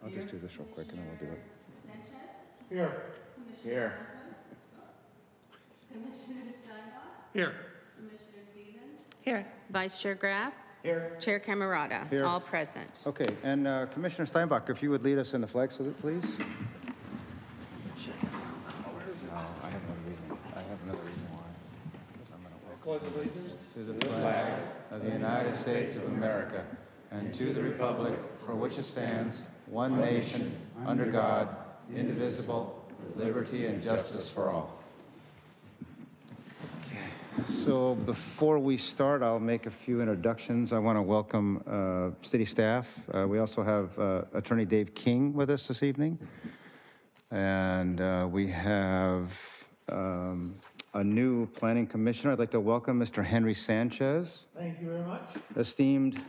I'll just do this real quick and then we'll do it. Here. Here. Commissioner Steinbach? Here. Commissioner Stevens? Here. Vice Chair Graff? Here. Chair Camerata? Here. All present. Okay, and Commissioner Steinbach, if you would lead us in the flag salute, please. No, I have another reason. I have another reason why. Because I'm going to Pledge allegiance. to the flag of the United States of America and to the republic for which it stands, one nation, under God, indivisible, with liberty and justice for all. Okay. So before we start, I'll make a few introductions. I want to welcome city staff. We also have Attorney Dave King with us this evening. And we have a new planning commissioner. I'd like to welcome Mr. Henry Sanchez. Thank you very much. Esteemed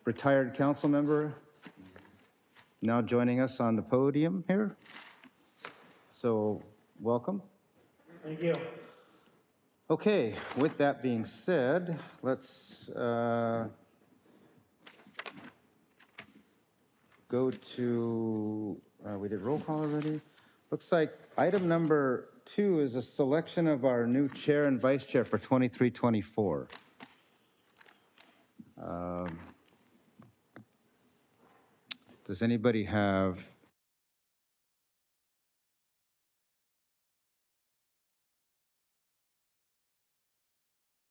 retired council member, now joining us on the podium here. So, welcome. Thank you. Okay, with that being said, let's go to, we did roll call already. Looks like item number 2 is a selection of our new chair and vice chair for 23-24. Does anybody have?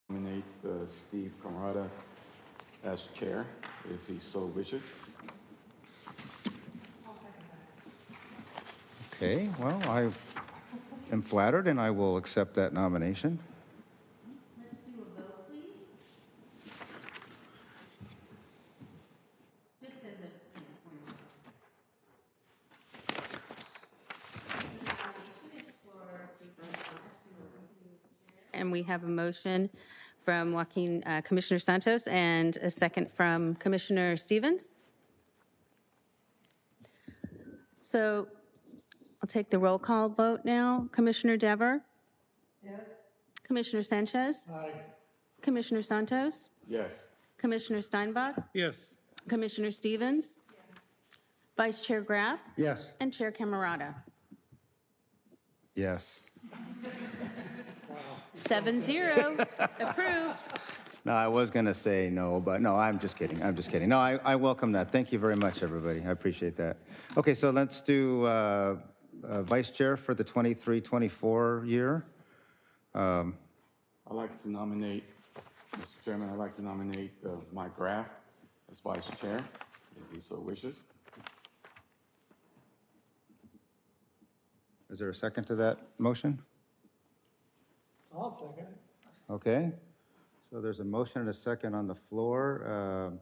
Nominate Steve Camerata as chair, if he so wishes. Okay, well, I am flattered and I will accept that nomination. Let's do a vote, please. Just as a point of and we have a motion from Joaquin, Commissioner Santos, and a second from Commissioner Stevens. So I'll take the roll call vote now. Commissioner Dever? Yes. Commissioner Sanchez? Aye. Commissioner Santos? Yes. Commissioner Steinbach? Yes. Commissioner Stevens? Vice Chair Graff? Yes. And Chair Camerata? Yes. 7-0, approved. No, I was going to say no, but no, I'm just kidding. I'm just kidding. No, I welcome that. Thank you very much, everybody. I appreciate that. Okay, so let's do vice chair for the 23-24 year. I'd like to nominate, Mr. Chairman, I'd like to nominate Mike Graff as vice chair, if he so wishes. Is there a second to that motion? I'll second it. Okay. So there's a motion and a second on the floor.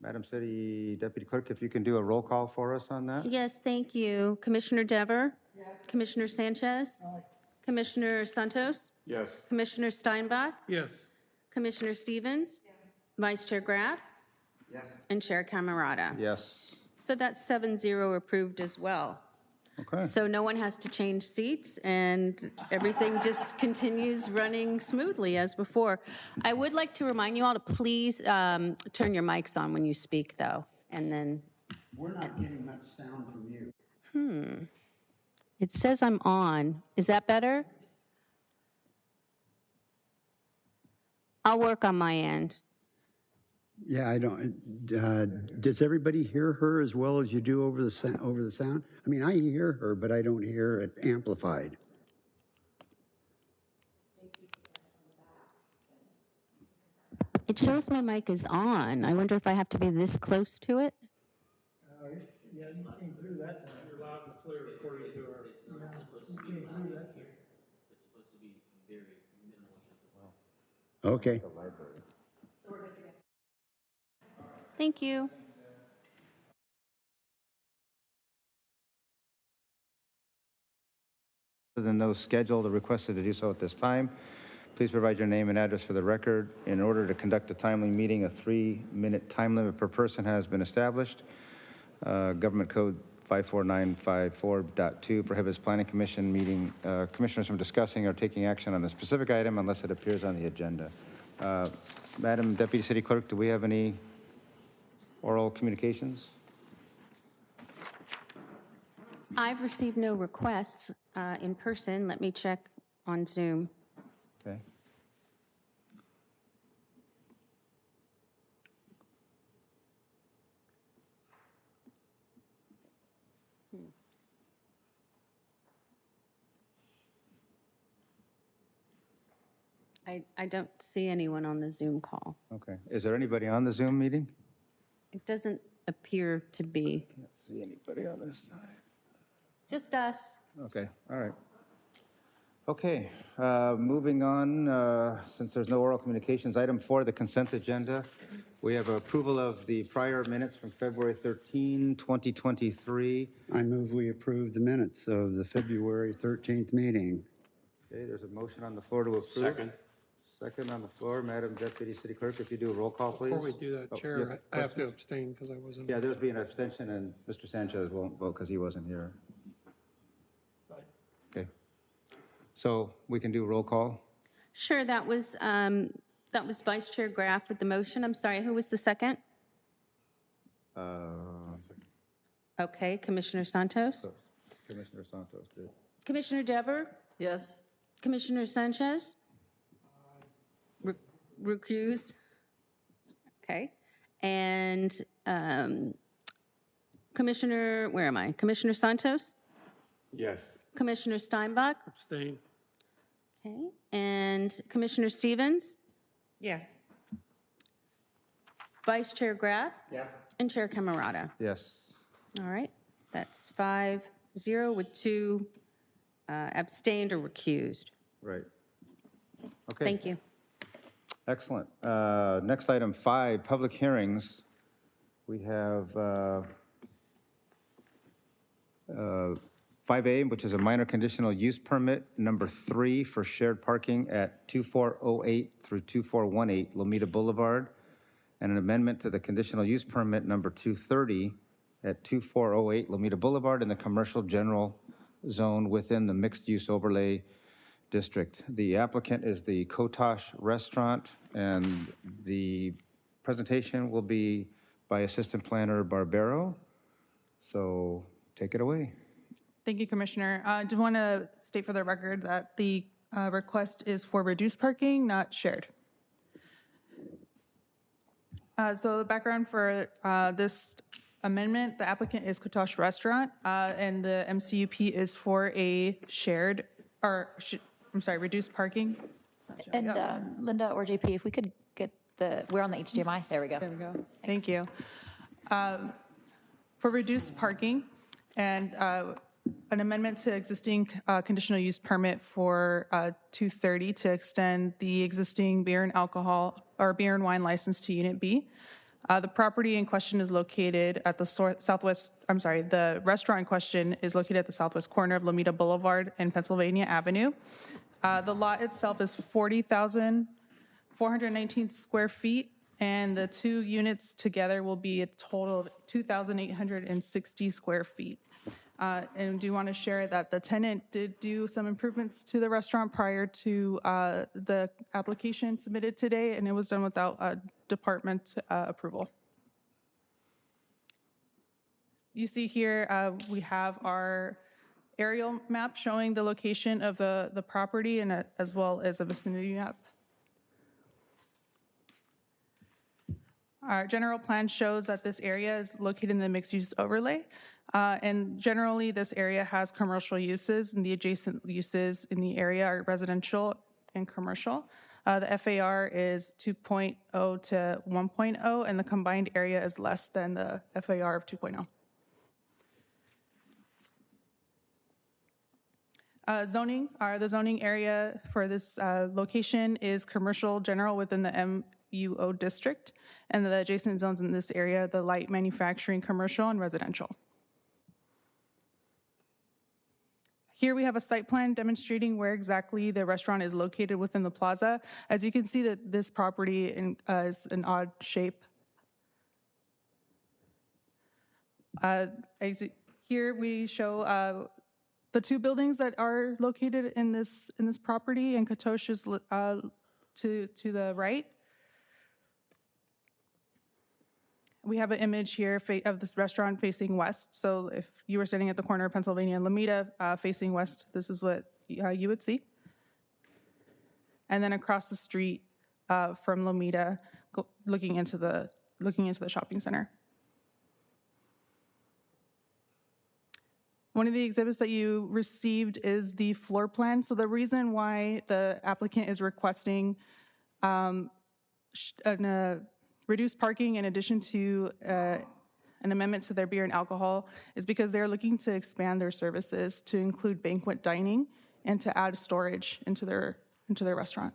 Madam City Deputy Clerk, if you can do a roll call for us on that? Yes, thank you. Commissioner Dever? Yes. Commissioner Sanchez? Aye. Commissioner Santos? Yes. Commissioner Steinbach? Yes. Commissioner Stevens? Yes. Vice Chair Graff? Yes. And Chair Camerata? Yes. So that's 7-0 approved as well. Okay. So no one has to change seats, and everything just continues running smoothly as before. I would like to remind you all to please turn your mics on when you speak, though, and then... We're not getting much sound from you. It says I'm on. Is that better? I'll work on my end. Yeah, I don't. Does everybody hear her as well as you do over the sound? I mean, I hear her, but I don't hear it amplified. It shows my mic is on. I wonder if I have to be this close to it. Yeah, you came through that time. You're loud and clear according to our. It's not supposed to be through that here. It's supposed to be very minimal. Okay. Thank you. Other than those scheduled or requested to do so at this time, please provide your name and address for the record. In order to conduct a timely meeting, a 3-minute time limit per person has been established. Government Code 54954.2 prohibits planning commission meeting commissioners from discussing or taking action on a specific item unless it appears on the agenda. Madam Deputy City Clerk, do we have any oral communications? I've received no requests in person. Let me check on Zoom. Okay. I don't see anyone on the Zoom call. Okay. Is there anybody on the Zoom meeting? It doesn't appear to be. Can't see anybody on this side. Just us. Okay, all right. Okay, moving on, since there's no oral communications, item 4, the consent agenda. We have approval of the prior minutes from February 13, 2023. I move we approve the minutes of the February 13th meeting. Okay, there's a motion on the floor to approve. Second. Second on the floor, Madam Deputy City Clerk, if you do a roll call, please. Before we do that, Oh, Chair, yeah, I have to questions? abstain because I wasn't. Yeah, there's be an abstention, and Mr. Sanchez won't vote because he wasn't here. Okay. So we can do roll call? Sure, that was Vice Chair Graff with the motion. I'm sorry, who was the second? Okay, Commissioner Santos. Commissioner Santos did. Commissioner Dever? Yes. Commissioner Sanchez? Recuse? Okay. And Commissioner, where am I? Commissioner Santos? Yes. Commissioner Steinbach? Abstain. Okay. And Commissioner Stevens? Yes. Vice Chair Graff? Yes. And Chair Camerata? Yes. All right. That's 5-0 with 2 abstained or recused. Right. Okay. Thank you. Excellent. Next item 5, public hearings. We have 5A, which is a minor conditional use permit, number 3 for shared parking at 2408 through 2418 Lomita Boulevard, and an amendment to the conditional use permit number 230 at 2408 Lomita Boulevard in the commercial general zone within the mixed-use overlay district. The applicant is the Kotosh Restaurant, and the presentation will be by Assistant Planner Barbero. So take it away. Thank you, Commissioner. I just want to state for the record that the request is for reduced parking, not shared. So the background for this amendment, the applicant is Kotosh Restaurant, and the MCUP is for a shared, reduced parking. And Linda or JP, if we could get we're on the HDMI. There we go. There we go. Thank you. For reduced parking and an amendment to existing conditional use permit for 230 to extend the existing beer and alcohol or beer and wine license to Unit B. The property in question is located at the the restaurant in question is located at the southwest corner of Lomita Boulevard and Pennsylvania Avenue. The lot itself is 40,419 square feet, and the 2 units together will be a total of 2,860 square feet. And do want to share that the tenant did do some improvements to the restaurant prior to the application submitted today, and it was done without department approval. You see here, we have our aerial map showing the location of the property and as well as a vicinity map. Our general plan shows that this area is located in the mixed-use overlay. And generally, this area has commercial uses, and the adjacent uses in the area are residential and commercial. The FAR is 2.0 to 1.0, and the combined area is less than the FAR of 2.0. The zoning area for this location is commercial general within the MUO district, and the adjacent zones in this area, the light manufacturing, commercial, and residential. Here we have a site plan demonstrating where exactly the restaurant is located within the plaza. As you can see, that this property is an odd shape. Here we show the 2 buildings that are located in this property, and Kotosh is to the right. we have an image here of this restaurant facing west. So if you were sitting at the corner of Pennsylvania and Lomita facing west, this is what you would see. And then across the street from Lomita, looking into the shopping center. One of the exhibits that you received is the floor plan. So the reason why the applicant is requesting reduced parking in addition to an amendment to their beer and alcohol is because they're looking to expand their services to include banquet dining and to add storage into their restaurant.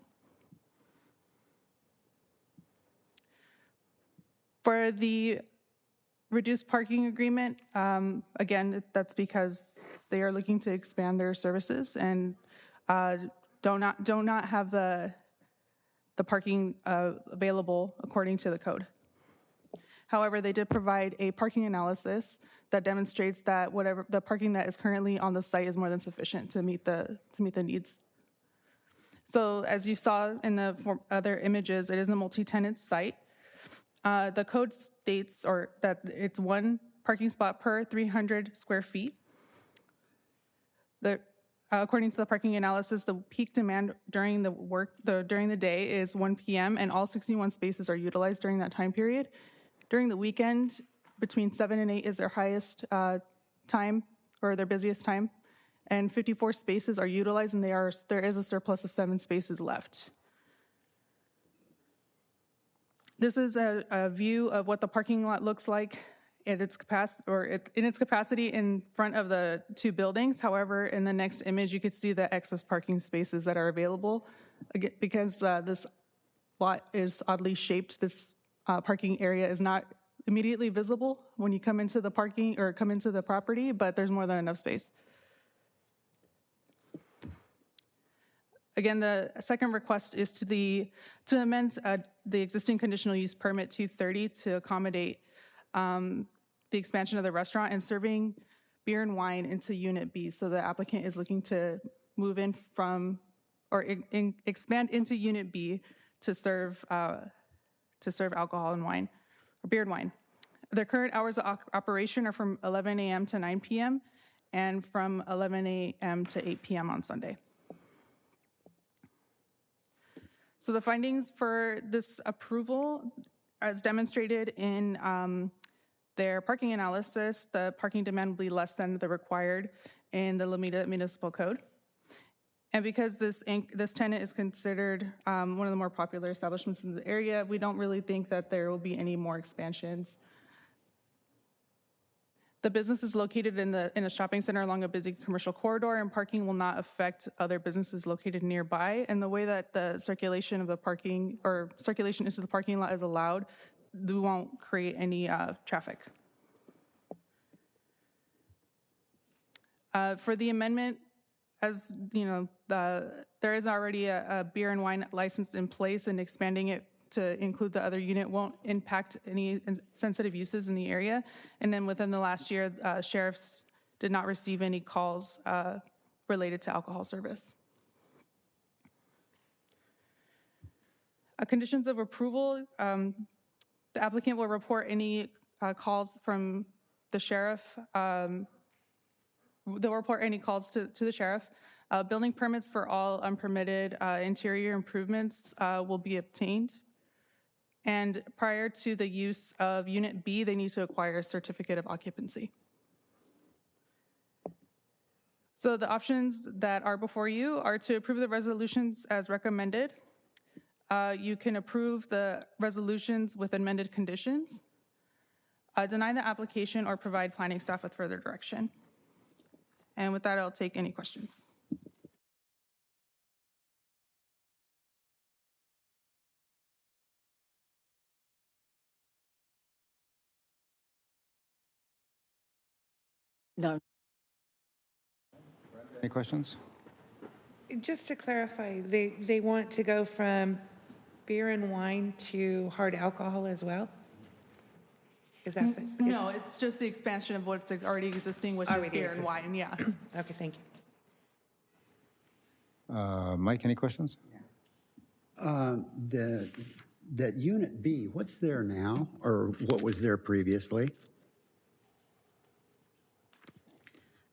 For the reduced parking agreement, again, that's because they are looking to expand their services and do not have the parking available according to the code. However, they did provide a parking analysis that demonstrates that whatever the parking that is currently on the site is more than sufficient to meet the needs. So as you saw in the other images, it is a multi-tenant site. The code states that it's one parking spot per 300 square feet. According to the parking analysis, the peak demand during the day is 1 p.m. and all 61 spaces are utilized during that time period. During the weekend, between 7 and 8 is their highest time or their busiest time, and 54 spaces are utilized, and there is a surplus of 7 spaces left. This is a view of what the parking lot looks like in its capacity in front of the 2 buildings. However, in the next image, you could see the excess parking spaces that are available. Again, because this lot is oddly shaped, this parking area is not immediately visible when you come into the property, but there's more than enough space. Again, the second request is to amend the existing conditional use permit 230 to accommodate the expansion of the restaurant and serving beer and wine into Unit B. So the applicant is looking to move in from or expand into Unit B to serve alcohol and wine, or beer and wine. Their current hours of operation are from 11 a.m. to 9 p.m. and from 11 a.m. to 8 p.m. on Sunday. So the findings for this approval, as demonstrated in their parking analysis, the parking demand will be less than the required in the Lomita Municipal Code. And because this tenant is considered one of the more popular establishments in the area, we don't really think that there will be any more expansions. The business is located in a shopping center along a busy commercial corridor, and parking will not affect other businesses located nearby. And the way that the circulation of the parking or circulation into the parking lot is allowed, we won't create any traffic. For the amendment, as you know, there is already a beer and wine license in place, and expanding it to include the other unit won't impact any sensitive uses in the area. And then within the last year, sheriffs did not receive any calls related to alcohol service. Conditions of approval, the applicant will report any calls from the sheriff. They'll report any calls to the sheriff. Building permits for all unpermitted interior improvements will be obtained. And prior to the use of Unit B, they need to acquire a certificate of occupancy. So the options that are before you are to approve the resolutions as recommended. You can approve the resolutions with amended conditions, deny the application, or provide planning staff with further direction. And with that, I'll take any questions. No. Any questions? Just to clarify, they want to go from beer and wine to hard alcohol as well? Is that? No, it's just the expansion of what's already existing, which is beer and wine, yeah. Okay, thank you. Mike, any questions? that Unit B, what's there now, or what was there previously?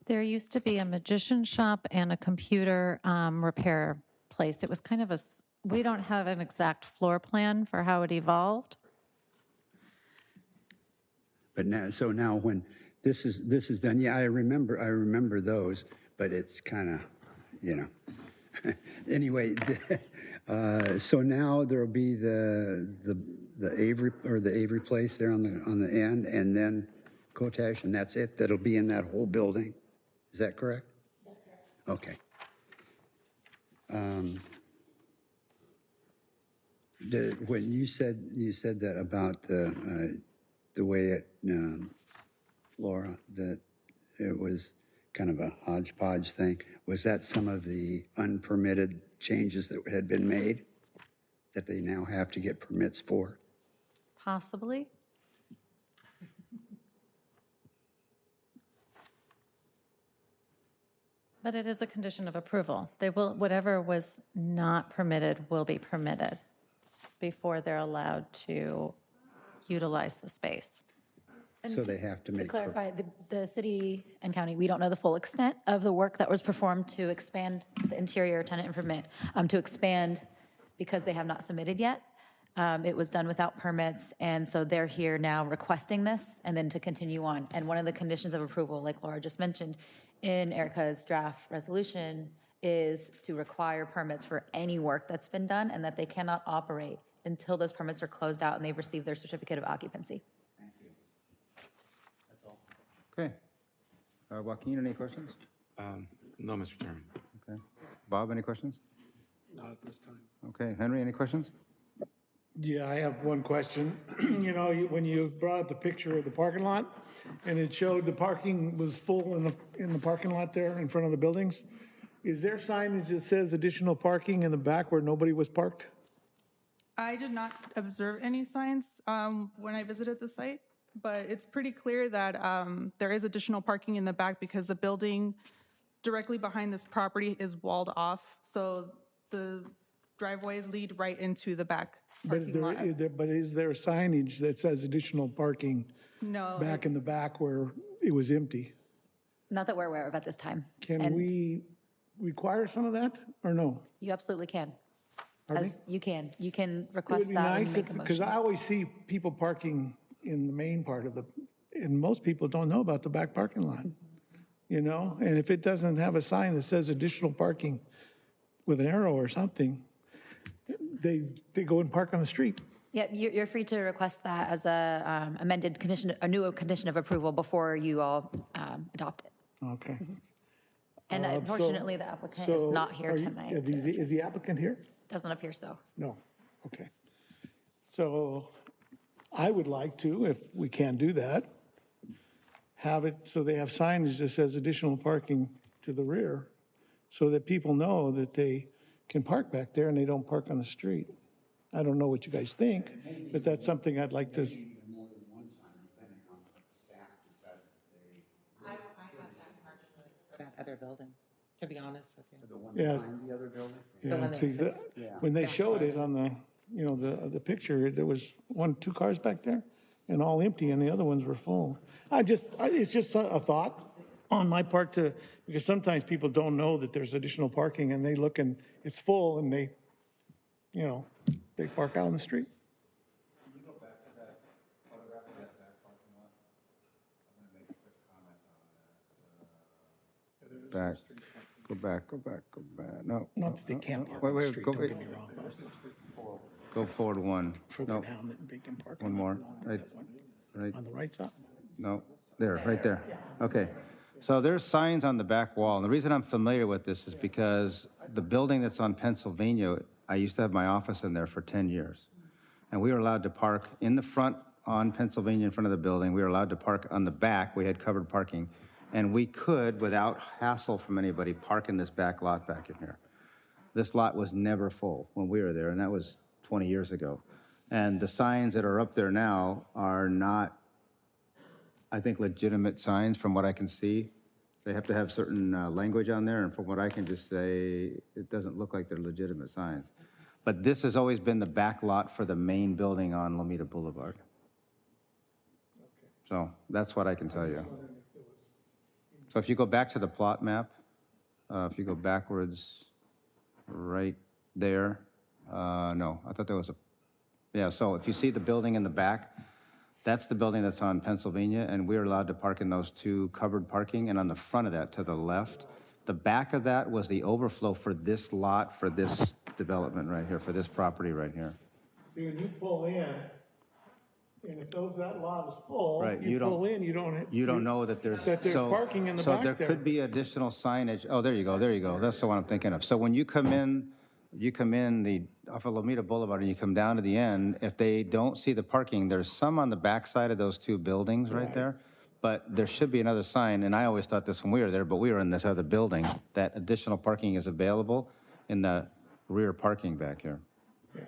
There used to be a magician shop and a computer repair place. It was kind of we don't have an exact floor plan for how it evolved. But now, so now when this is done, yeah, I remember those, but it's kind of, you know. Anyway, so now there'll be the Avery place there on the end, and then Kotesh, and that's it. That'll be in that whole building. Is that correct? That's correct. Okay. When you said that about the way it, Laura, that it was kind of a hodgepodge thing. Was that some of the unpermitted changes that had been made that they now have to get permits for? Possibly. But it is a condition of approval. They will, whatever was not permitted will be permitted before they're allowed to utilize the space. So they have to To make. clarify, the city and county, we don't know the full extent of the work that was performed to expand the interior tenant improvement, to expand because they have not submitted yet. It was done without permits, and so they're here now requesting this and then to continue on. And one of the conditions of approval, like Laura just mentioned, in Erica's draft resolution is to require permits for any work that's been done and that they cannot operate until those permits are closed out and they've received their certificate of occupancy. Okay. Joaquin, any questions? No, Mr. Chairman. Okay. Bob, any questions? Not at this time. Okay. Henry, any questions? Yeah, I have one question. You know, when you brought up the picture of the parking lot, and it showed the parking was full in the parking lot there in front of the buildings, is there signage that says additional parking in the back where nobody was parked? I did not observe any signs when I visited the site, but it's pretty clear that there is additional parking in the back because the building directly behind this property is walled off. So the driveways lead right into the back parking lot. But is there signage that says additional parking No. back in the back where it was empty? Not that we're aware of at this time. Can And we require some of that, or no? You absolutely can. Pardon As me? you can. You can It request would be that and nice make a because motion. I always see people parking in the main part of and most people don't know about the back parking lot, you know? And if it doesn't have a sign that says additional parking with an arrow or something, they go and park on the street. Yeah, you're free to request that as a amended condition, a new condition of approval before you all adopt it. Okay. And unfortunately, the applicant is not here tonight. Is the applicant here? Doesn't appear so. No, okay. So I would like to, if we can do that, have it so they have signage that says additional parking to the rear so that people know that they can park back there and they don't park on the street. I don't know what you guys think, but that's something I'd like to. That other building, to be honest with you. The one Yes. behind the other building? Yeah, see, when they showed it on the picture, there was two cars back there and all empty and the other ones were full. It's just a thought on my part because sometimes people don't know that there's additional parking and they look and it's full and they park out on the street. Back. Go back. No. Not that they can't park Wait, on the wait, street, go, don't get me wrong. go forward one. Further No, down, that they can park. one more. Right, right. On the right side. No, there, right there. Okay. So there's signs on the back wall. And the reason I'm familiar with this is because the building that's on Pennsylvania, I used to have my office in there for 10 years. And we were allowed to park in the front on Pennsylvania in front of the building. We were allowed to park on the back. We had covered parking. And we could, without hassle from anybody, park in this back lot back in here. This lot was never full when we were there, and that was 20 years ago. And the signs that are up there now are not, I think, legitimate signs from what I can see. They have to have certain language on there, and from what I can just say, it doesn't look like they're legitimate signs. But this has always been the back lot for the main building on Lomita Boulevard. So that's what I can tell you. So if you go back to the plot map, if you go backwards, right there, no, I thought there was a, yeah, so if you see the building in the back, that's the building that's on Pennsylvania, and we're allowed to park in those two covered parking, and on the front of that, to the left, the back of that was the overflow for this lot, for this development right here, for this property right here. See, when you pull in, and if that lot is full, Right, you pull in, you don't know that there's. that there's so- parking in the So back there there. could be additional signage. Oh, there you go. That's the one I'm thinking of. So when you come in off of Lomita Boulevard and you come down to the end, if they don't see the parking, there's some on the backside of those two buildings right there. But there should be another sign, and I always thought this when we were there, but we were in this other building, that additional parking is available in the rear parking back here. Yeah.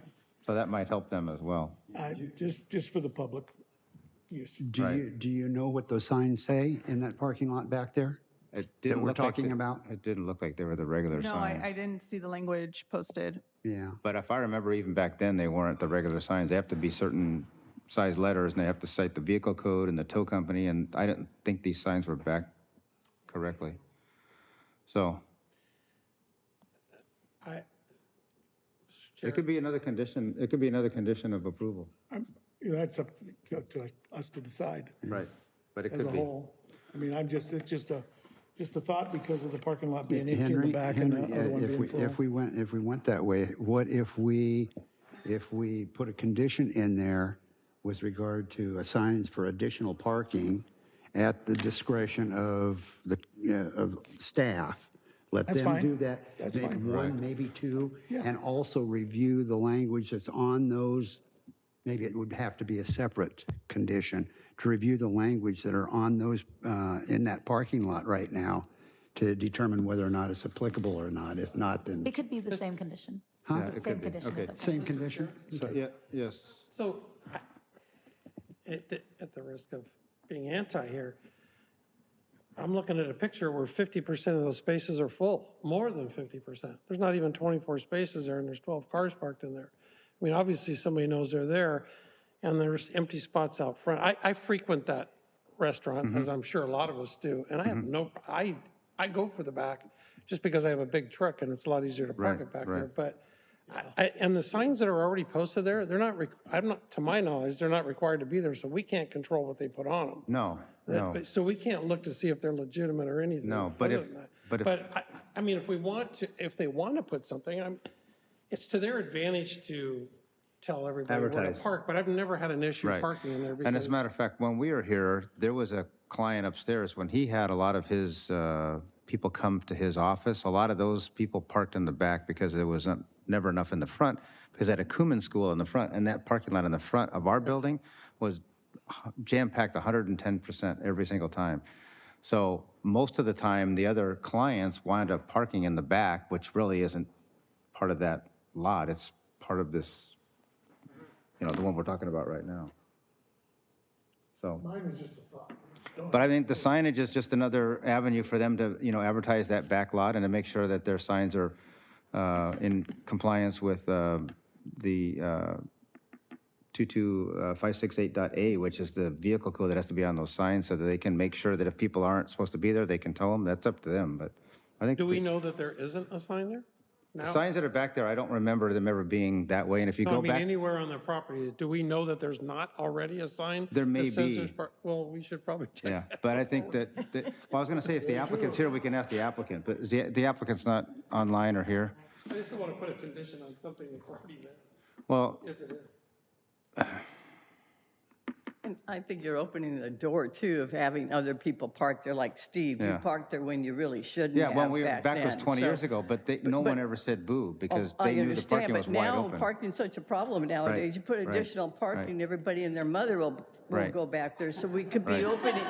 So that might help them as well. Just for the public use. Do you know what those signs say in that parking lot back there? It That didn't we're look like talking they- about? It didn't look like they were the regular No, signs. I didn't see the language posted. Yeah. But if I remember, even back then, they weren't the regular signs. They have to be certain size letters, and they have to cite the vehicle code and the tow company, and I didn't think these signs were back correctly. So it could be another condition, of approval. That's up to us to decide Right. But it as a could be. whole. I mean, it's just a thought because of the parking lot being empty in the Henry, back and the other one if being we, full. if we went that way, what if we put a condition in there with regard to signs for additional parking at the discretion of of staff? Let That's them fine. do that. That's Maybe fine. one, maybe two, Yeah. and also review the language that's on those. Maybe it would have to be a separate condition to review the language that are on those, in that parking lot right now to determine whether or not it's applicable or not. If not, then. It could be the same condition. Huh? Yeah, it Same could be. condition Okay. is okay. Same condition? So, yeah, yes. So, at the risk of being anti here, I'm looking at a picture where 50% of those spaces are full, more than 50%. There's not even 24 spaces there, and there's 12 cars parked in there. I mean, obviously, somebody knows they're there, and there's empty spots out front. I frequent that restaurant, as I'm sure a lot of us do, and I have I go for the back just because I have a big truck, and it's a lot easier to park Right, it back right. there. But and the signs that are already posted there, they're not, I'm not, to my knowledge, they're not required to be there, so we can't control what they put on them. No, no. So we can't look to see if they're legitimate or anything. No, but other if- than that. but if- But I mean, if they want to put something, it's to their advantage to tell everybody where to Advertise. park, but I've never had an issue Right. parking in there And as because a matter of fact, when we were here, there was a client upstairs, when he had a lot of his people come to his office, a lot of those people parked in the back because there was never enough in the front, because at a Kuman school in the front, and that parking lot in the front of our building was jam-packed 110% every single time. So most of the time, the other clients wind up parking in the back, which really isn't part of that lot. It's part of this, the one we're talking about right now. So. Mine was just a thought. But I think the signage is just another avenue for them to, advertise that back lot and to make sure that their signs are in compliance with the 22568.A, which is the vehicle code that has to be on those signs, so that they can make sure that if people aren't supposed to be there, they can tell them. That's up to them, but I think. do we know that there isn't a sign there? The Now? signs that are back there, I don't remember them ever being that way, and if you No, go I mean, back. anywhere on their property, do we know that there's not already a sign? There may that says be. there's well, we should probably check. Yeah, but I think well, I was going to say, if the applicant's here, we can ask the applicant, but is the applicant's not online or here? I just don't want to put a condition on something that's already there, Well, if it is. And I think you're opening the door, too, of having other people park there, like Steve. You Yeah. parked there when you really shouldn't yeah, have well, back was then. 20 So- years ago, but no one ever said boo, because they knew the parking was wide I understand, but open. now parking's such a problem nowadays. You put right, additional parking, everybody and their mother will Right. go back there. So we could be Right. opening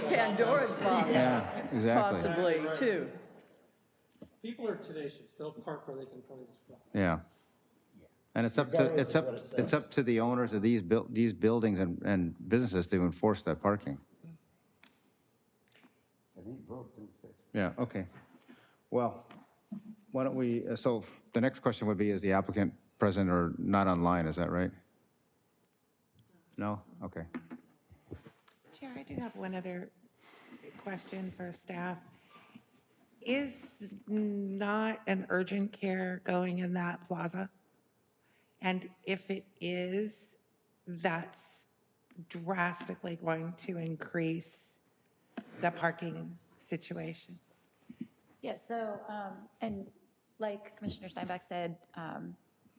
Pandora's box, Yeah, exactly. possibly, too. People are tenacious, they'll park where they can find a spot. Yeah. And it's up to the owners of these buildings and businesses to enforce that parking. Yeah, okay. Well, why don't we, so the next question would be, is the applicant present or not online, is that right? No? Okay. Chair, I do have one other question for staff. Is not an urgent care going in that plaza? And if it is, that's drastically going to increase the parking situation. Yeah, so, and like Commissioner Steinbach said,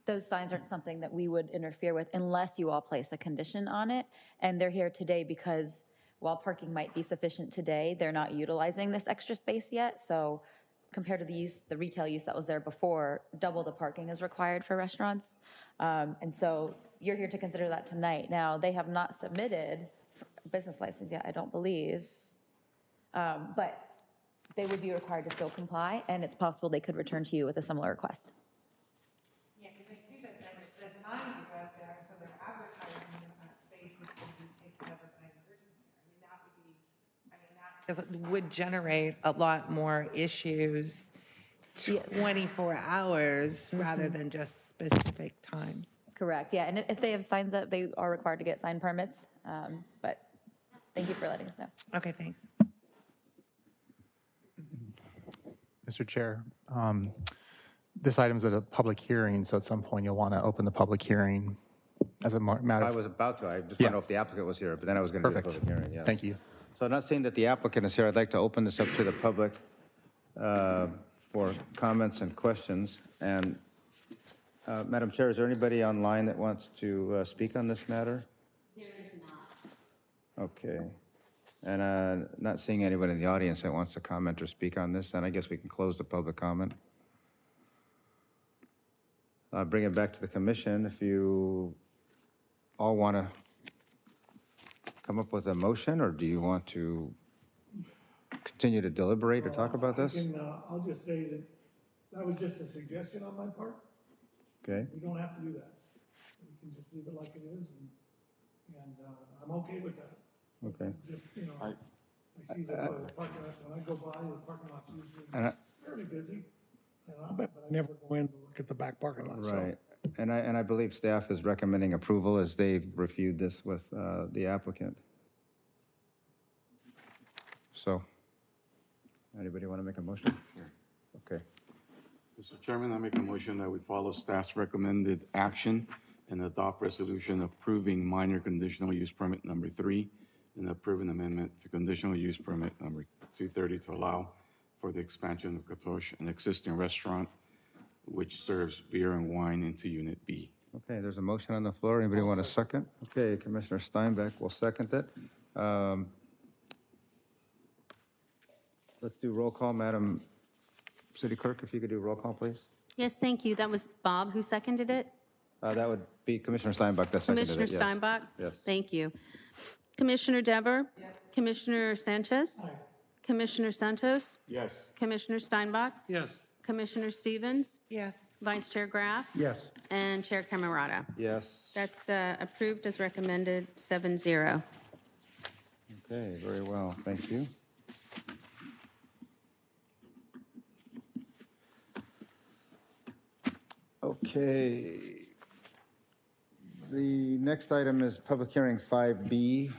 those signs aren't something that we would interfere with unless you all place a condition on it. And they're here today because while parking might be sufficient today, they're not utilizing this extra space yet. So compared to the retail use that was there before, double the parking is required for restaurants. And so you're here to consider that tonight. Now, they have not submitted a business license yet, I don't believe. But they would be required to still comply, and it's possible they could return to you with a similar request. Yeah, because I see that the signs are up there, so they're advertising that space is going to be taken over by an urgent care. That would generate a lot more issues 24 hours rather than just specific times. Correct, yeah, and if they have signs up, they are required to get sign permits, but thank you for letting us know. Okay, thanks. Mr. Chair, this item is at a public hearing, so at some point you'll want to open the public hearing as a matter I of... was about to, I just want Yeah. to know if the applicant was here, but then I was going to do the Perfect. public hearing, yes. Thank you. So not seeing that the applicant is here, I'd like to open this up to the public for comments and questions. And Madam Chair, is there anybody online that wants to speak on this matter? There is not. Okay. And not seeing anyone in the audience that wants to comment or speak on this, then I guess we can close the public comment. Bring it back to the commission. If you all want to come up with a motion, or do you want to continue to deliberate or talk about this? I'll just say that that was just a suggestion on my part. Okay. We don't have to do that. We can just leave it like it is, and I'm okay with that. Okay. Just, I see the parking lot, when I go by, the parking lot's usually fairly busy, but I never go in to look at the back parking lot. Right. And I believe staff is recommending approval as they've reviewed this with the applicant. So, anybody want to make a motion? Okay. Mr. Chairman, I make a motion that we follow staff's recommended action and adopt resolution approving minor conditional use permit number 3 and approving amendment to conditional use permit number 230 to allow for the expansion of Katosh, an existing restaurant which serves beer and wine, into Unit B. Okay, there's a motion on the floor. Anybody want a second? Okay, Commissioner Steinbach will second it. Let's do roll call. Madam City Clerk, if you could do roll call, please. Yes, thank you. That was Bob who seconded it? That would be Commissioner Steinbach that seconded it. Commissioner yes. Steinbach? Yes. Thank you. Commissioner Dever? Yes. Commissioner Sanchez? Aye. Commissioner Santos? Yes. Commissioner Steinbach? Yes. Commissioner Stevens? Yes. Vice Chair Graff? Yes. And Chair Camerata? Yes. That's approved as recommended, 7-0. Okay, very well. Thank you. Okay. The next item is public hearing 5B,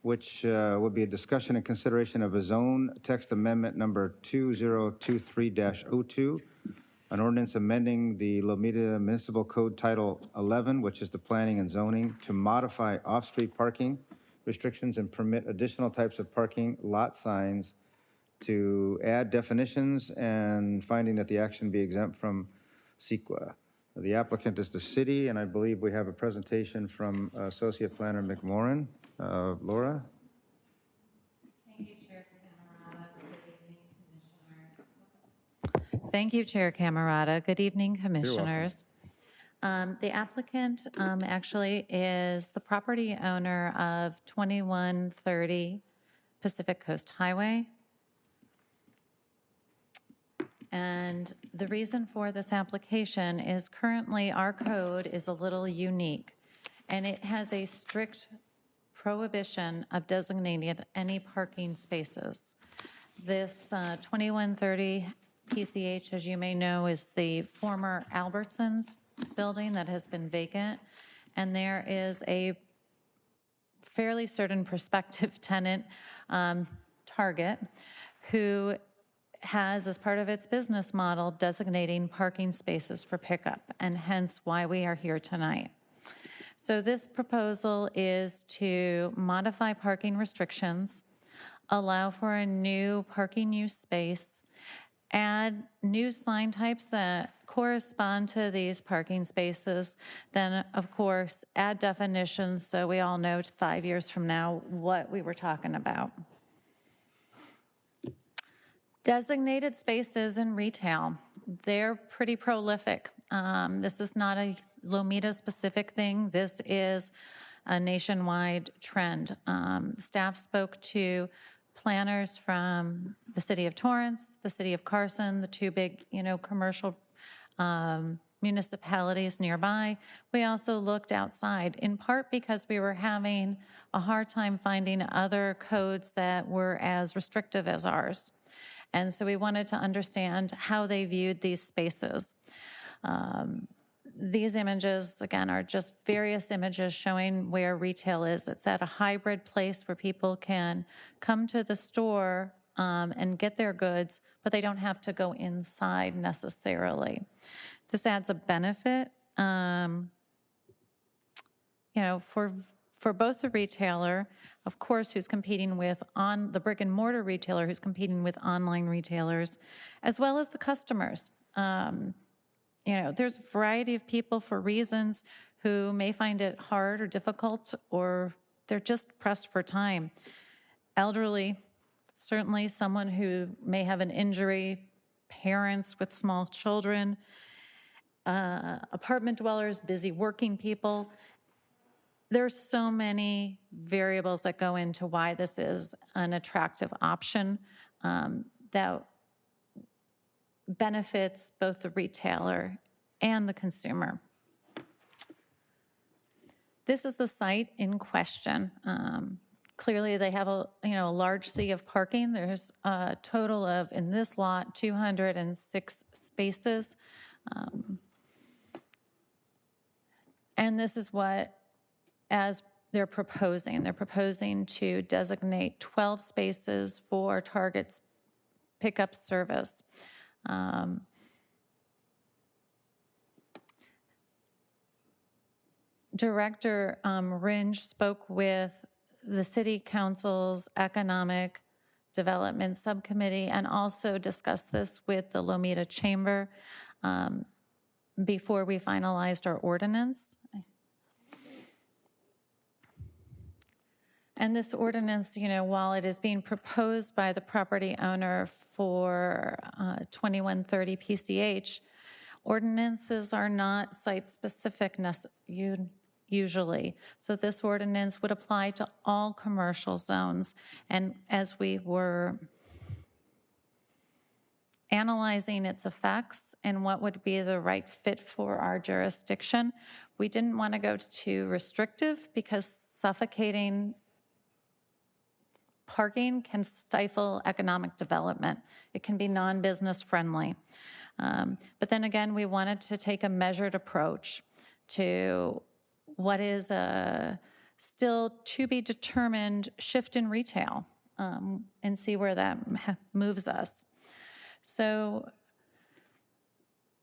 which would be a discussion and consideration of a zone text amendment number 2023-02, an ordinance amending the Lomita Municipal Code Title 11, which is the planning and zoning, to modify off-street parking restrictions and permit additional types of parking lot signs, to add definitions, and finding that the action be exempt from CEQA. The applicant is the city, and I believe we have a presentation from Associate Planner McMorrin. Laura? Thank you, Chair Camerata. Good evening, Commissioner. Thank you, Chair Camerata. Good evening, Commissioners. The applicant actually is the property owner of 2130 Pacific Coast Highway. And the reason for this application is currently our code is a little unique, and it has a strict prohibition of designating any parking spaces. This 2130 PCH, as you may know, is the former Albertsons building that has been vacant. And there is a fairly certain prospective tenant, Target, who has, as part of its business model, designating parking spaces for pickup, and hence why we are here tonight. So this proposal is to modify parking restrictions, allow for a new parking use space, add new sign types that correspond to these parking spaces, then, of course, add definitions so we all know 5 years from now what we were talking about. Designated spaces in retail, they're pretty prolific. This is not a Lomita-specific thing. This is a nationwide trend. Staff spoke to planners from the city of Torrance, the city of Carson, the two big, commercial municipalities nearby. We also looked outside, in part because we were having a hard time finding other codes that were as restrictive as ours. And so we wanted to understand how they viewed these spaces. These images, again, are just various images showing where retail is. It's at a hybrid place where people can come to the store and get their goods, but they don't have to go inside necessarily. This adds a benefit, for both the retailer, of course, who's competing with the brick and mortar retailer who's competing with online retailers, as well as the customers. There's a variety of people for reasons who may find it hard or difficult, or they're just pressed for time. Elderly, certainly someone who may have an injury, parents with small children, apartment dwellers, busy working people. There's so many variables that go into why this is an attractive option that benefits both the retailer and the consumer. This is the site in question. Clearly, they have a large sea of parking. There's a total of, in this lot, 206 spaces. And this is what, as they're proposing to designate 12 spaces for Target's pickup service. Director Ringe spoke with the City Council's Economic Development Subcommittee and also discussed this with the Lomita Chamber before we finalized our ordinance. And this ordinance, while it is being proposed by the property owner for 2130 PCH, ordinances are not site-specific usually. So this ordinance would apply to all commercial zones. And as we were analyzing its effects and what would be the right fit for our jurisdiction, we didn't want to go too restrictive because suffocating parking can stifle economic development. It can be non-business friendly. But then again, we wanted to take a measured approach to what is a still to be determined shift in retail and see where that moves us. So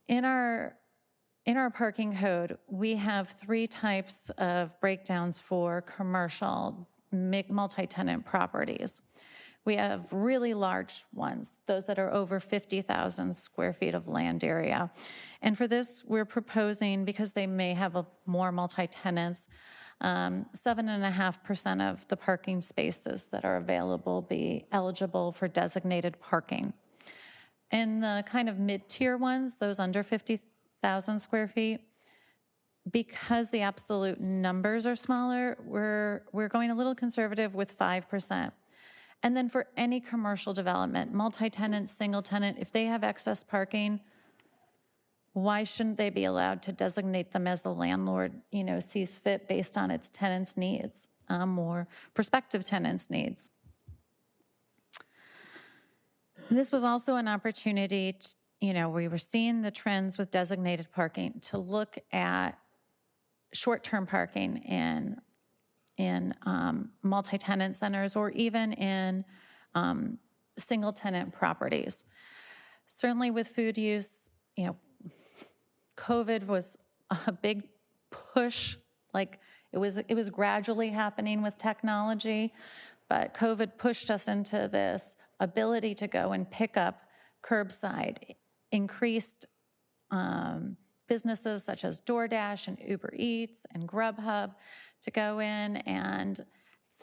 in our parking code, we have 3 types of breakdowns for commercial multi-tenant properties. We have really large ones, those that are over 50,000 square feet of land area. And for this, we're proposing, because they may have more multi-tenants, 7.5% of the parking spaces that are available be eligible for designated parking. In the kind of mid-tier ones, those under 50,000 square feet, because the absolute numbers are smaller, we're going a little conservative with 5%. And then for any commercial development, multi-tenant, single-tenant, if they have excess parking, why shouldn't they be allowed to designate them as the landlord, sees fit based on its tenants' needs or prospective tenants' needs? This was also an opportunity we were seeing the trends with designated parking to look at short-term parking in multi-tenant centers or even in single-tenant properties. Certainly with food use, COVID was a big push, like it was gradually happening with technology, but COVID pushed us into this ability to go and pick up curbside, increased businesses such as DoorDash and Uber Eats and Grubhub to go in, and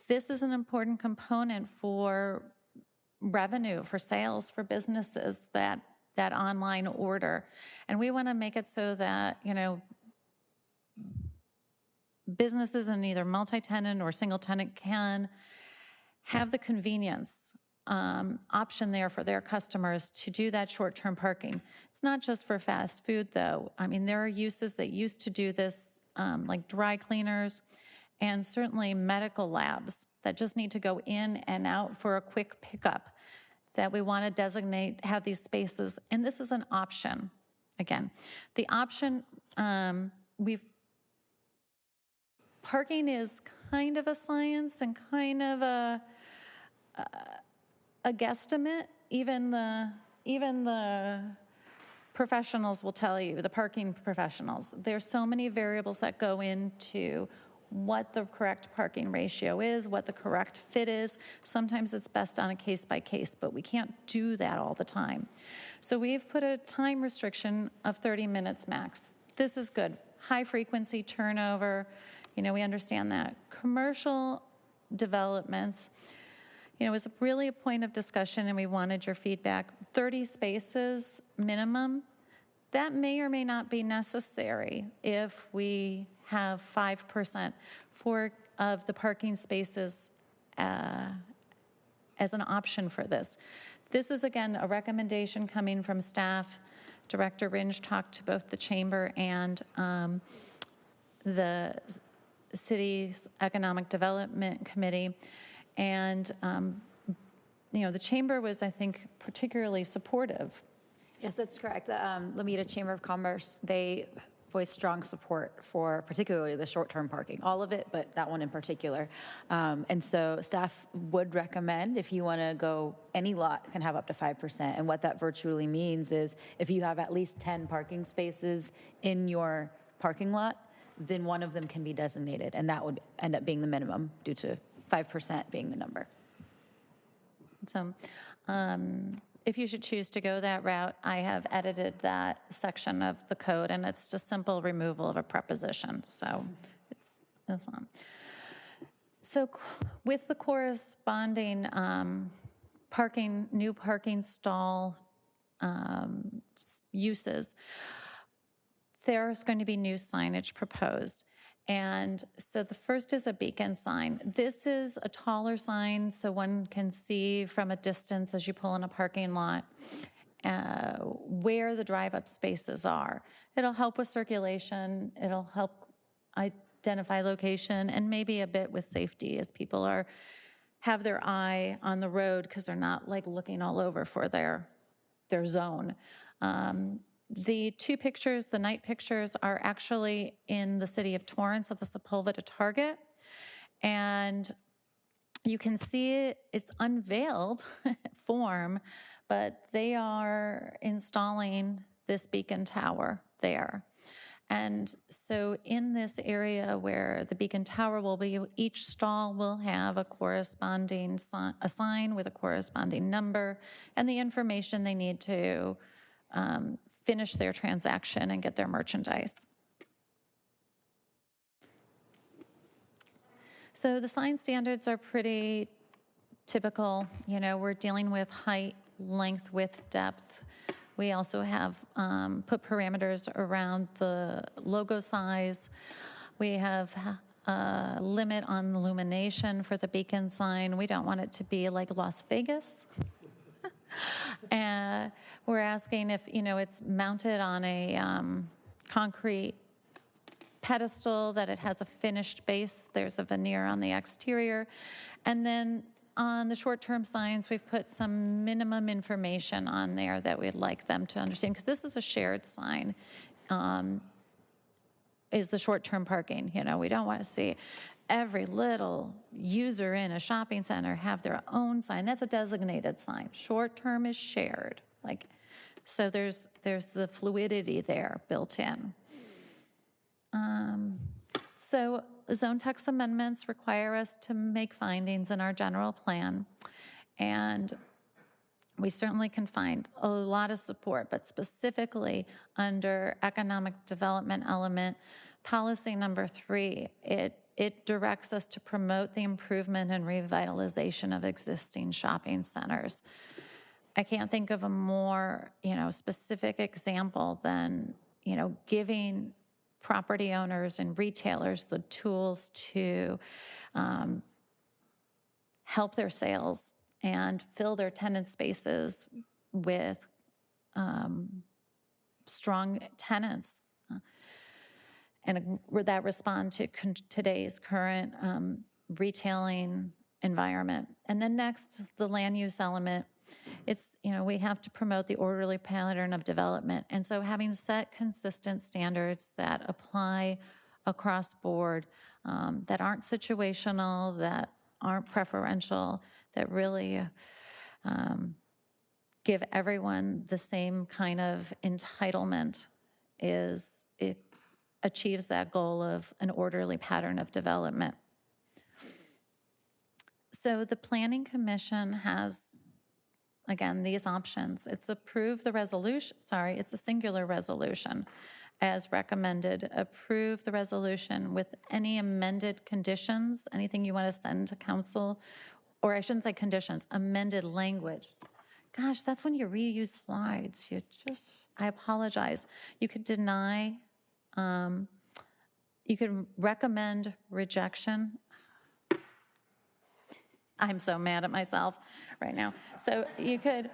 this is an important component for revenue, for sales, for businesses, that online order. And we want to make it so that, businesses in either multi-tenant or single-tenant can have the convenience option there for their customers to do that short-term parking. It's not just for fast food, though. I mean, there are uses that used to do this, like dry cleaners, and certainly medical labs that just need to go in and out for a quick pickup, that we want to designate, have these spaces. And this is an option. Again, the option, parking is kind of a science and kind of a guesstimate. Even the professionals will tell you, the parking professionals, there's so many variables that go into what the correct parking ratio is, what the correct fit is. Sometimes it's best on a case by case, but we can't do that all the time. So we've put a time restriction of 30 minutes max. This is good. High frequency turnover, we understand that. Commercial developments, it was really a point of discussion and we wanted your feedback. 30 spaces minimum, that may or may not be necessary if we have 5% of the parking spaces as an option for this. This is, again, a recommendation coming from staff. Director Ringe talked to both the chamber and the city's economic development committee. And, the chamber was, I think, particularly supportive. Yes, that's correct. Lomita Chamber of Commerce, they voiced strong support for particularly the short-term parking, all of it, but that one in particular. And so staff would recommend, if you want to go, any lot can have up to 5%. And what that virtually means is if you have at least 10 parking spaces in your parking lot, then one of them can be designated, and that would end up being the minimum due to 5% being the number. So if you should choose to go that route, I have edited that section of the code, and it's just simple removal of a preposition. So it's on. So with the corresponding new parking stall uses, there's going to be new signage proposed. And so the first is a beacon sign. This is a taller sign so one can see from a distance as you pull in a parking lot where the drive-up spaces are. It'll help with circulation. It'll help identify location and maybe a bit with safety as people have their eye on the road because they're not like looking all over for their zone. The two pictures, the night pictures, are actually in the city of Torrance at the Sepulveda Target. And you can see it's unveiled form, but they are installing this beacon tower there. And so in this area where the beacon tower will be, each stall will have a corresponding a sign with a corresponding number and the information they need to finish their transaction and get their merchandise. So the sign standards are pretty typical. We're dealing with height, length, width, depth. We also have put parameters around the logo size. We have a limit on illumination for the beacon sign. We don't want it to be like Las Vegas. And we're asking if, it's mounted on a concrete pedestal, that it has a finished base. There's a veneer on the exterior. And then on the short-term signs, we've put some minimum information on there that we'd like them to understand, because this is a shared sign, is the short-term parking. You know, we don't want to see every little user in a shopping center have their own sign. That's a designated sign. Short-term is shared. Like, so there's the fluidity there built in. So zone text amendments require us to make findings in our general plan. And we certainly can find a lot of support, but specifically under economic development element, policy number 3, it directs us to promote the improvement and revitalization of existing shopping centers. I can't think of a more, specific example than, giving property owners and retailers the tools to help their sales and fill their tenant spaces with strong tenants and that respond to today's current retailing environment. And then next, the land use element. It's, we have to promote the orderly pattern of development. And so having set consistent standards that apply across board, that aren't situational, that aren't preferential, that really give everyone the same kind of entitlement, it achieves that goal of an orderly pattern of development. So the Planning Commission has, again, these options. It's approve the resolution, it's a singular resolution as recommended. Approve the resolution with any amended conditions, anything you want to send to council, or I shouldn't say conditions, amended language. Gosh, that's when you reuse slides. I apologize. You could deny, you could recommend rejection. I'm so mad at myself right now. So you could,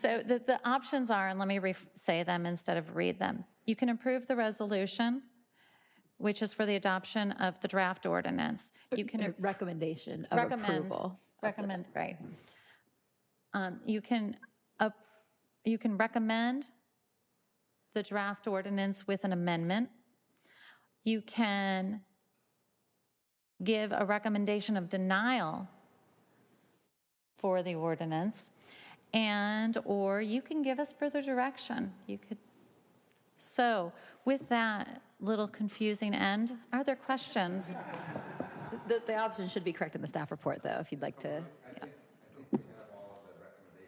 the options are, and let me say them instead of read them. You can approve the resolution, which is for the adoption of the draft ordinance. You can recommendation of approval. Recommend, right. You can recommend the draft ordinance with an amendment. You can give a recommendation of denial for the ordinance, or you can give us further direction. You could. So with that little confusing end, are there questions? The option should be correct in the staff report, though, if you'd like to.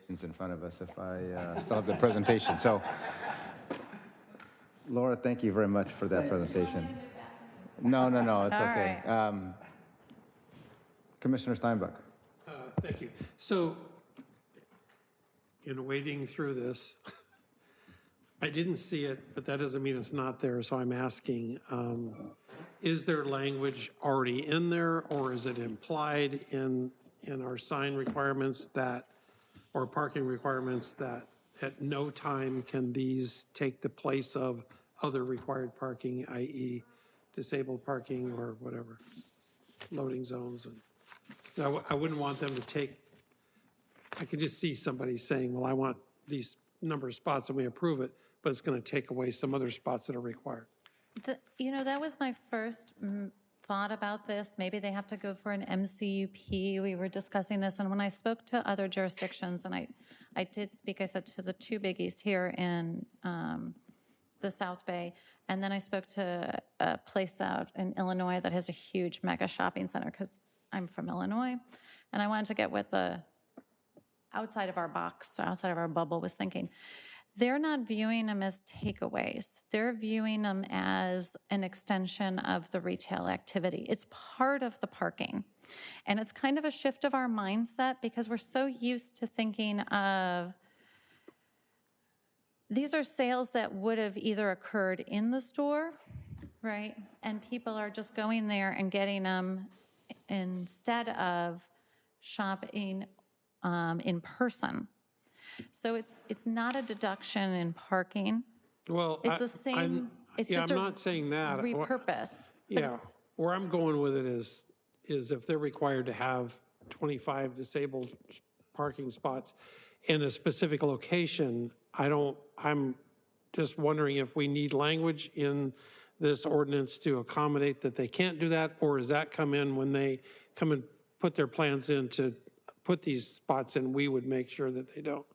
In front of us if I still have the presentation. So, Laura, thank you very much for that presentation. No, it's okay. Right. Commissioner Steinbuck. Thank you. So, in wading through this, I didn't see it, but that doesn't mean it's not there, so I'm asking, is there language already in there, or is it implied in our sign requirements or parking requirements that at no time can these take the place of other required parking, i.e. disabled parking or whatever, loading zones? And I wouldn't want them to take, I could just see somebody saying, well, I want these number of spots and we approve it, but it's going to take away some other spots that are required. That was my first thought about this. Maybe they have to go for an MCUP. We were discussing this, and when I spoke to other jurisdictions, and I did speak, I said to the two biggies here in the South Bay, and then I spoke to a place out in Illinois that has a huge mega shopping center, because I'm from Illinois, and I wanted to get what the outside of our box, or outside of our bubble was thinking. They're not viewing them as takeaways. They're viewing them as an extension of the retail activity. It's part of the parking. And it's kind of a shift of our mindset, because we're so used to thinking of these are sales that would have either occurred in the store, right? And people are just going there and getting them instead of shopping in person. So it's not a deduction in parking. Well, it's the same. It's just I'm not saying that. Repurpose. Yeah, where I'm going with it is if they're required to have 25 disabled parking spots in a specific location, I'm just wondering if we need language in this ordinance to accommodate that they can't do that, or does that come in when they come and put their plans in to put these spots in, we would make sure that they don't?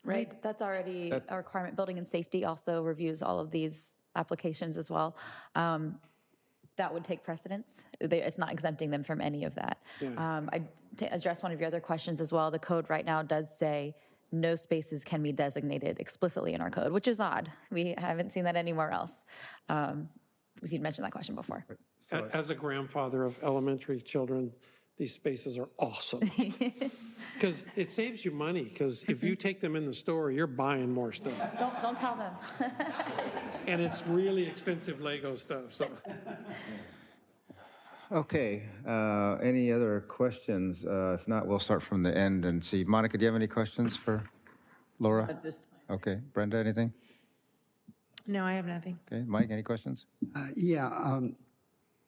Right, that's already a requirement. Building and safety also reviews all of these applications as well. That would take precedence. It's not exempting them from any of that. To address one of your other questions as well, the code right now does say no spaces can be designated explicitly in our code, which is odd. We haven't seen that anywhere else. Because you'd mentioned that question before. As a grandfather of elementary children, these spaces are awesome. Because it saves you money, because if you take them in the store, you're buying more stuff. Don't tell them. And it's really expensive Lego stuff, so. Okay, any other questions? If not, we'll start from the end and see. Monica, do you have any questions for Laura? At this time. Okay, Brenda, anything? No, I have nothing. Okay, Mike, any questions?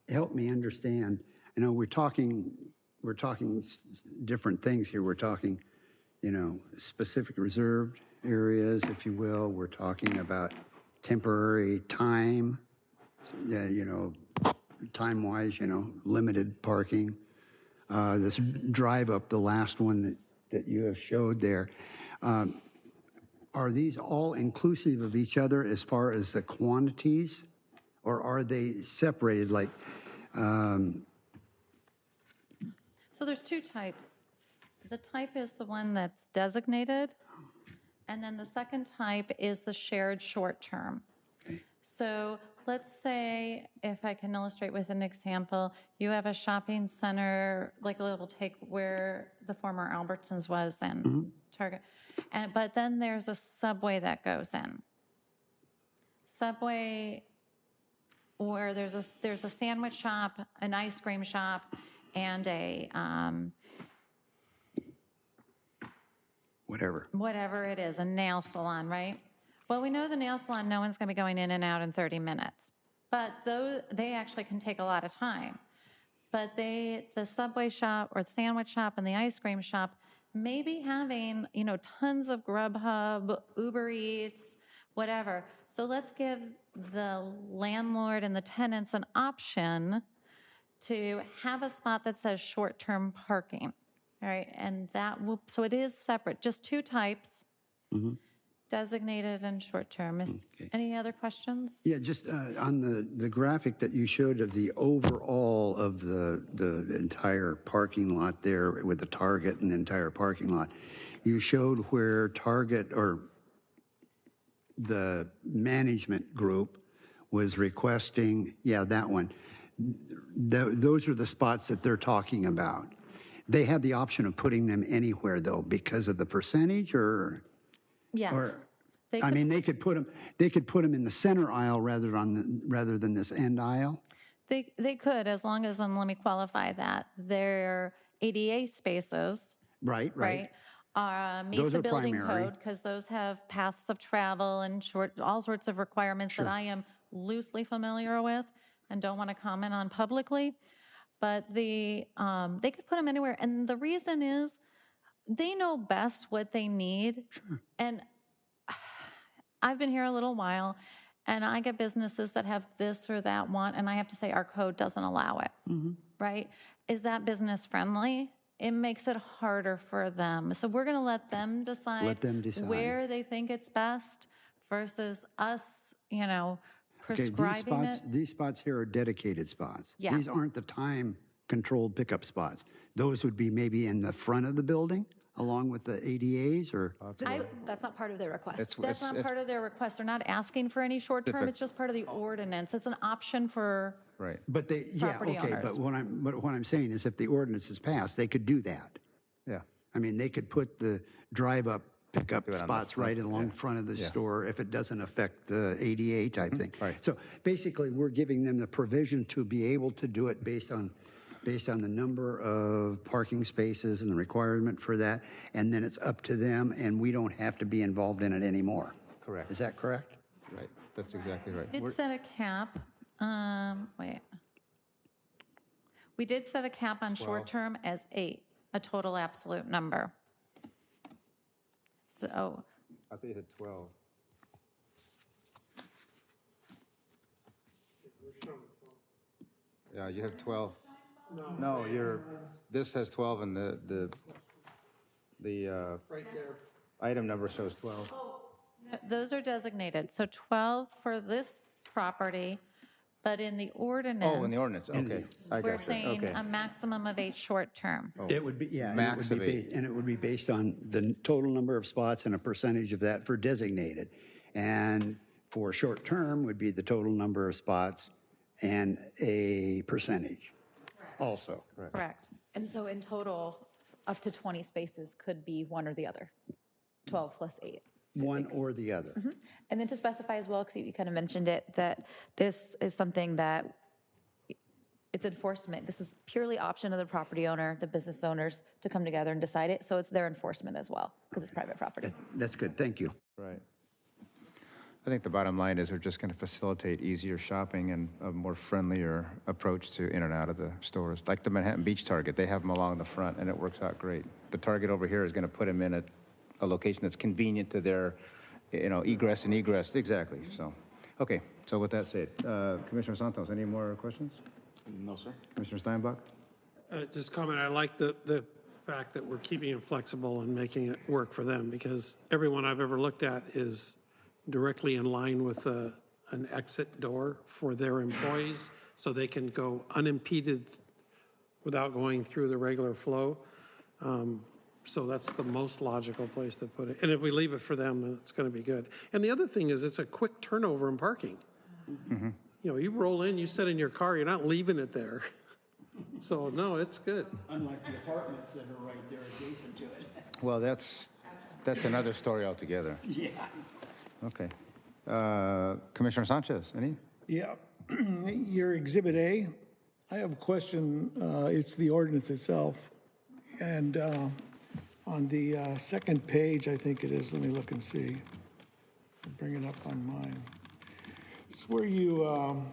Help me understand. I know we're talking different things here. We're talking, specific reserved areas, if you will. We're talking about temporary time, time-wise, limited parking. This drive up, the last one that you have showed there. Are these all inclusive of each other as far as the quantities, or are they separated? Like, So there's two types. The type is the one that's designated, and then the second type is the shared short-term. So let's say, if I can illustrate with an example, you have a shopping center, like a little take where the former Albertsons was and Target, but then there's a Subway that goes in. Subway, where there's a sandwich shop, an ice cream shop, and a whatever it is, a nail salon, right? Well, we know the nail salon, no one's going to be going in and out in 30 minutes, but they actually can take a lot of time. But the Subway shop or the sandwich shop and the ice cream shop may be having, tons of Grubhub, Uber Eats, whatever. So let's give the landlord and the tenants an option to have a spot that says short-term parking, all right? And so it is separate, just two types, designated and short-term. Any other questions? Yeah, just on the graphic that you showed of the overall of the entire parking lot there with the Target and the entire parking lot, you showed where Target or the management group was requesting, that one. Those are the spots that they're talking about. They had the option of putting them anywhere, though, because of the percentage, or? Yes. Or, they could put them in the center aisle rather than this end aisle? They could, as long as, and let me qualify that, they're ADA spaces. Right. Meet Those the are building primary. code, because those have paths of travel and all sorts of requirements that I am loosely familiar with and don't want to comment on publicly. But they could put them anywhere. And the reason is they know best what they need. And I've been here a little while, and I get businesses that have this or that want, and I have to say our code doesn't allow it, right? Is that business friendly? It makes it harder for them. So we're going to let them decide where they think it's best versus us, prescribing it. These spots here are dedicated spots. Yeah. These aren't the time-controlled pickup spots. Those would be maybe in the front of the building, along with the ADAs, or? That's not part of their request. That's not part of their request. They're not asking for any short-term. It's just part of the ordinance. It's an option for But property owners. But what I'm saying is, if the ordinance is passed, they could do that. Yeah. They could put the drive-up pickup spots right along front of the store if it doesn't affect the ADA type thing. Right. So basically, we're giving them the provision to be able to do it based on the number of parking spaces and the requirement for that, and then it's up to them, and we don't have to be involved in it anymore. Correct. Is that correct? Right, that's exactly right. We did set a cap. We did set a cap on short-term as 8. a total absolute number. So I think you had 12. Yeah, you have 12. No, this has 12 and the Right there. item number shows 12. those are designated. So 12 for this property, but in the ordinance. Oh, in the ordinance, okay. I We're got you, saying okay. a maximum of 8 short-term. It would be, yeah. and it Max would of be 8. And it would be based on the total number of spots and a percentage of that for designated. And for short-term would be the total number of spots and a percentage also. Correct. And so in total, up to 20 spaces could be one or the other, 12 plus 8. One or the other. And then to specify as well, because you kind of mentioned it, that this is something that it's enforcement. This is purely option of the property owner, the business owners to come together and decide it. So it's their enforcement as well, because it's private property. That's good, thank you. Right. I think the bottom line is we're just going to facilitate easier shopping and a more friendlier approach to in and out of the stores. Like the Manhattan Beach Target, they have them along the front, and it works out great. The Target over here is going to put them in a location that's convenient to their, egress and egress. Exactly. So, okay. So with that said, Commissioner Santos, any more questions? No, sir. Commissioner Steinbach? Just comment, I like the fact that we're keeping it flexible and making it work for them, because everyone I've ever looked at is directly in line with an exit door for their employees, so they can go unimpeded without going through the regular flow. So that's the most logical place to put it. And if we leave it for them, then it's going to be good. And the other thing is, it's a quick turnover in parking. You roll in, you sit in your car, you're not leaving it there. So, no, it's good. Unlike the apartments that are right there adjacent to it. Well, that's another story altogether. Yeah. Okay. Commissioner Sanchez, any? Yeah, your Exhibit A, I have a question. It's the ordinance itself. And on the second page, I think it is, let me look and see. I'll bring it up on mine. It's where you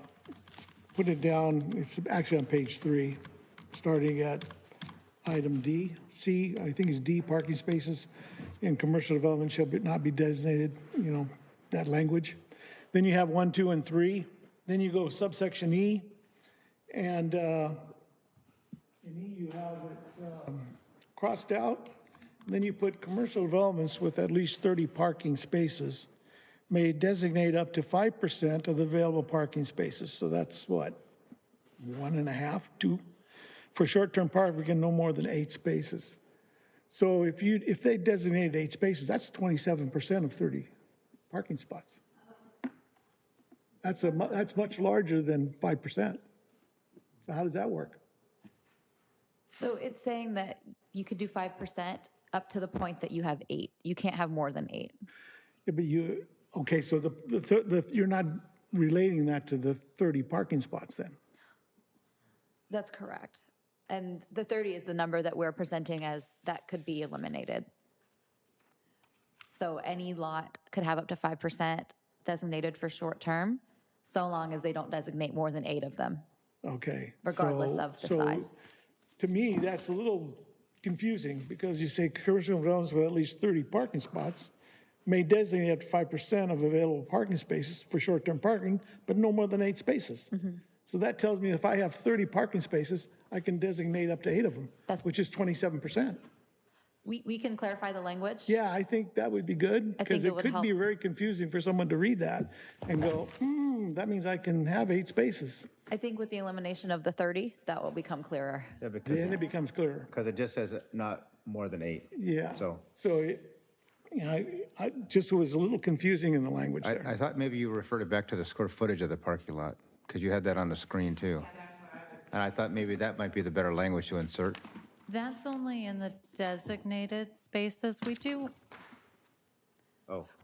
put it down, it's actually on page 3, starting at item D, C, I think it's D, parking spaces in commercial development shall not be designated, that language. Then you have 1, 2, and 3. Then you go subsection E, and in E you have it crossed out. Then you put commercial developments with at least 30 parking spaces may designate up to 5% of the available parking spaces. So that's what, 1.5, 2? For short-term parking, no more than 8 spaces. So if they designated 8 spaces, that's 27% of 30 parking spots. That's much larger than 5%. So how does that work? So it's saying that you could do 5% up to the point that you have 8. You can't have more than 8. Yeah, but okay, so you're not relating that to the 30 parking spots then? That's correct. And the 30 is the number that we're presenting as that could be eliminated. So any lot could have up to 5% designated for short term, so long as they don't designate more than 8 of them. Okay. Regardless of the size. To me, that's a little confusing, because you say commercial developments with at least 30 parking spots may designate up to 5% of available parking spaces for short-term parking, but no more than 8 spaces. So that tells me if I have 30 parking spaces, I can designate up to 8 of them, which is 27%. We can clarify the language. Yeah, I think that would be good, because it could be very confusing for someone to read that and go, that means I can have 8 spaces. I think with the elimination of the 30, that will become clearer. Yeah, because Then it becomes clearer. it just says not more than 8. Yeah. So I just was a little confusing in the language there. I thought maybe you referred it back to the square footage of the parking lot, because you had that on the screen too. And I thought maybe that might be the better language to insert. That's only in the designated spaces.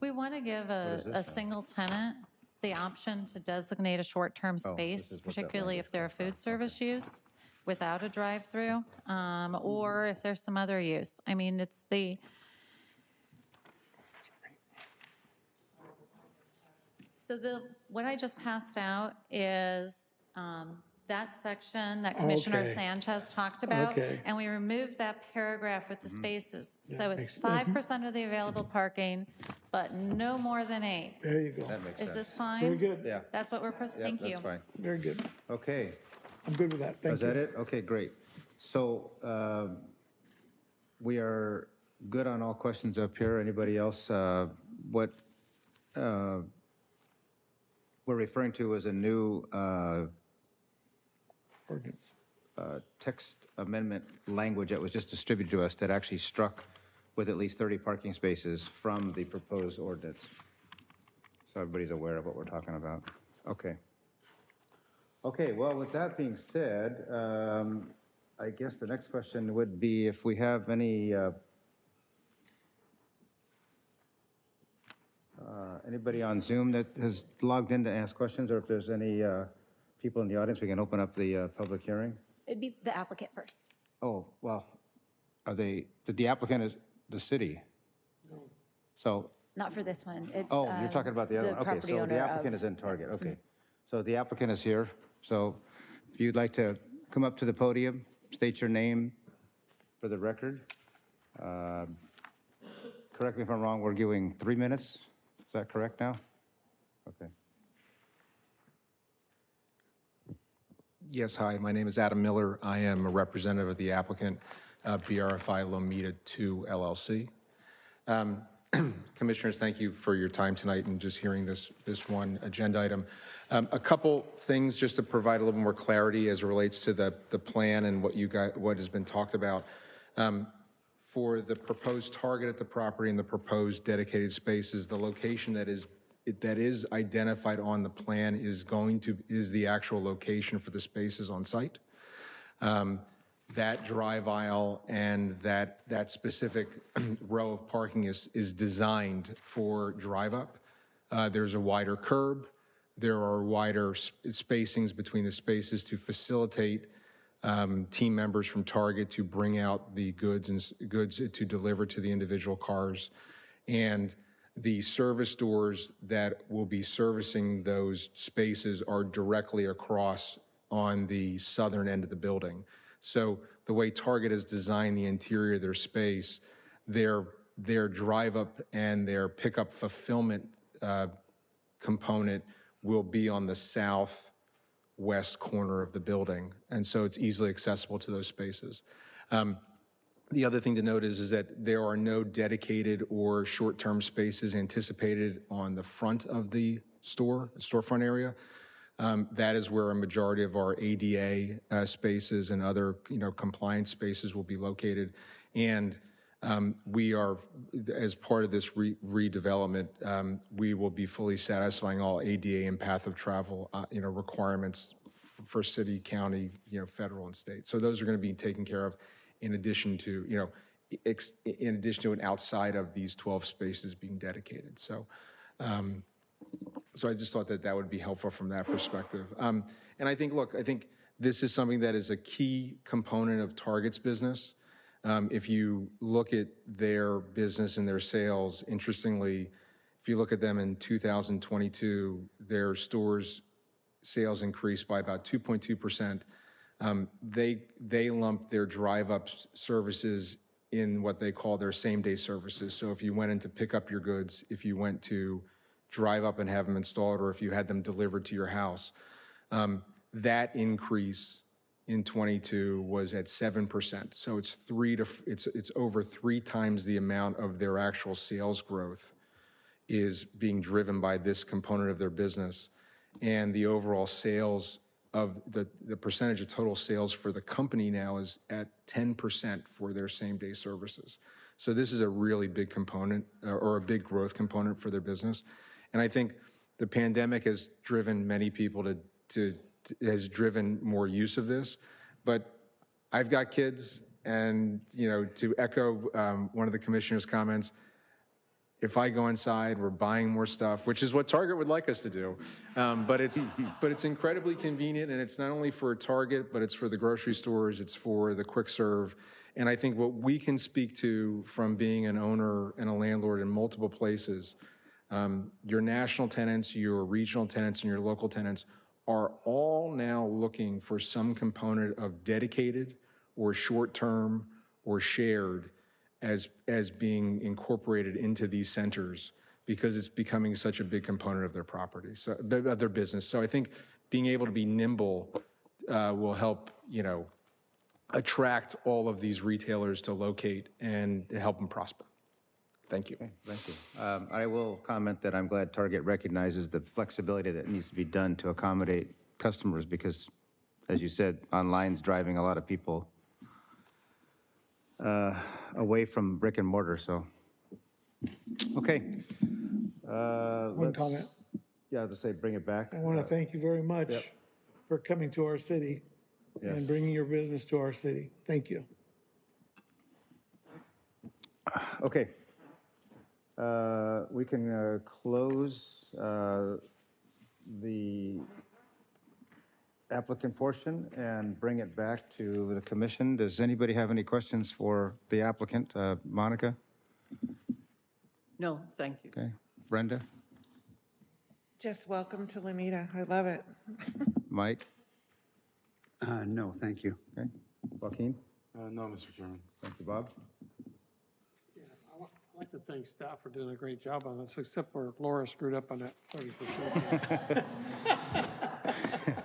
We want to give a single tenant the option to designate a short-term space, particularly if they're a food service use without a drive-through, or if there's some other use. I mean, so what I just passed out is that section that Commissioner Okay. Sanchez talked about. Okay. And we removed that paragraph with the spaces. So it's makes- 5% of the available parking, but no more than 8. There you go. That makes Is sense. this fine? Very good. Yeah, That's what we're, thank you. that's fine. Very good. Okay. I'm good with that. Thank Is you. that it? Okay, great. So we are good on all questions up here. Anybody else? What we're referring to as a new Ordinance. text amendment language that was just distributed to us that actually struck with at least 30 parking spaces from the proposed ordinance. So everybody's aware of what we're talking about. Okay. Okay, well, with that being said, I guess the next question would be if we have any, anybody on Zoom that has logged in to ask questions, or if there's any people in the audience, we can open up the public hearing. It'd be the applicant first. Oh, well, the applicant is the city. So, Not for this one. It's, oh, you're talking about the other one. Okay, property so owner the applicant of- is in Target, okay. So the applicant is here, so if you'd like to come up to the podium, state your name for the record. Correct me if I'm wrong, we're giving 3 minutes, is that correct now? Okay. Yes, hi, my name is Adam Miller. I am a representative of the applicant, BRFI Lomita 2 LLC. Commissioners, thank you for your time tonight and just hearing this one agenda item. A couple things just to provide a little more clarity as it relates to the plan and what has been talked about. For the proposed target at the property and the proposed dedicated spaces, the location that is identified on the plan is the actual location for the spaces on site. That drive aisle and that specific row of parking is designed for drive up. There's a wider curb. There are wider spacings between the spaces to facilitate team members from Target to bring out the goods to deliver to the individual cars. And the service doors that will be servicing those spaces are directly across on the southern end of the building. So the way Target has designed the interior of their space, their drive up and their pickup fulfillment component will be on the southwest corner of the building. And so it's easily accessible to those spaces. The other thing to note is that there are no dedicated or short-term spaces anticipated on the front of the storefront area. That is where a majority of our ADA spaces and other, compliance spaces will be located. And we are, as part of this redevelopment, we will be fully satisfying all ADA and path of travel, requirements for city, county, federal and state. So those are going to be taken care of in addition to, and outside of these 12 spaces being dedicated. So, so I just thought that would be helpful from that perspective. And I think this is something that is a key component of Target's business. If you look at their business and their sales, interestingly, if you look at them in 2022, their stores sales increased by about 2.2%. They lump their drive-up services in what they call their same-day services. So if you went in to pick up your goods, if you went to drive up and have them installed, or if you had them delivered to your house, that increase in 22 was at 7%. So it's over 3 times the amount of their actual sales growth is being driven by this component of their business. And the overall sales of the percentage of total sales for the company now is at 10% for their same-day services. So this is a really big component or a big growth component for their business. And I think the pandemic has driven many people has driven more use of this. But I've got kids, and to echo one of the commissioner's comments, if I go inside, we're buying more stuff, which is what Target would like us to do. But it's incredibly convenient, and it's not only for Target, but it's for the grocery stores, it's for the quick serve. And I think what we can speak to from being an owner and a landlord in multiple places, your national tenants, your regional tenants, and your local tenants are all now looking for some component of dedicated or short-term or shared as being incorporated into these centers because it's becoming such a big component of their property, so of their business. So I think being able to be nimble will help, attract all of these retailers to locate and help them prosper. Thank you. Okay, thank you. I will comment that I'm glad Target recognizes the flexibility that needs to be done to accommodate customers because, as you said, online's driving a lot of people away from brick and mortar, so. Okay. One comment. Yeah, I'll just say bring it back. I want to thank you very much Yep. for coming to our city Yes. and bringing your business to our city. Thank you. Okay. We can close the applicant portion and bring it back to the commission. Does anybody have any questions for the applicant? Monica? No, thank you. Okay. Brenda? Just welcome to Lomita. I love it. Mike? No, thank you. Okay. Joaquin? No, Mr. Chairman. Thank you, Bob. Yeah, I'd like to thank staff for doing a great job on this, except where Laura screwed up on that 30%.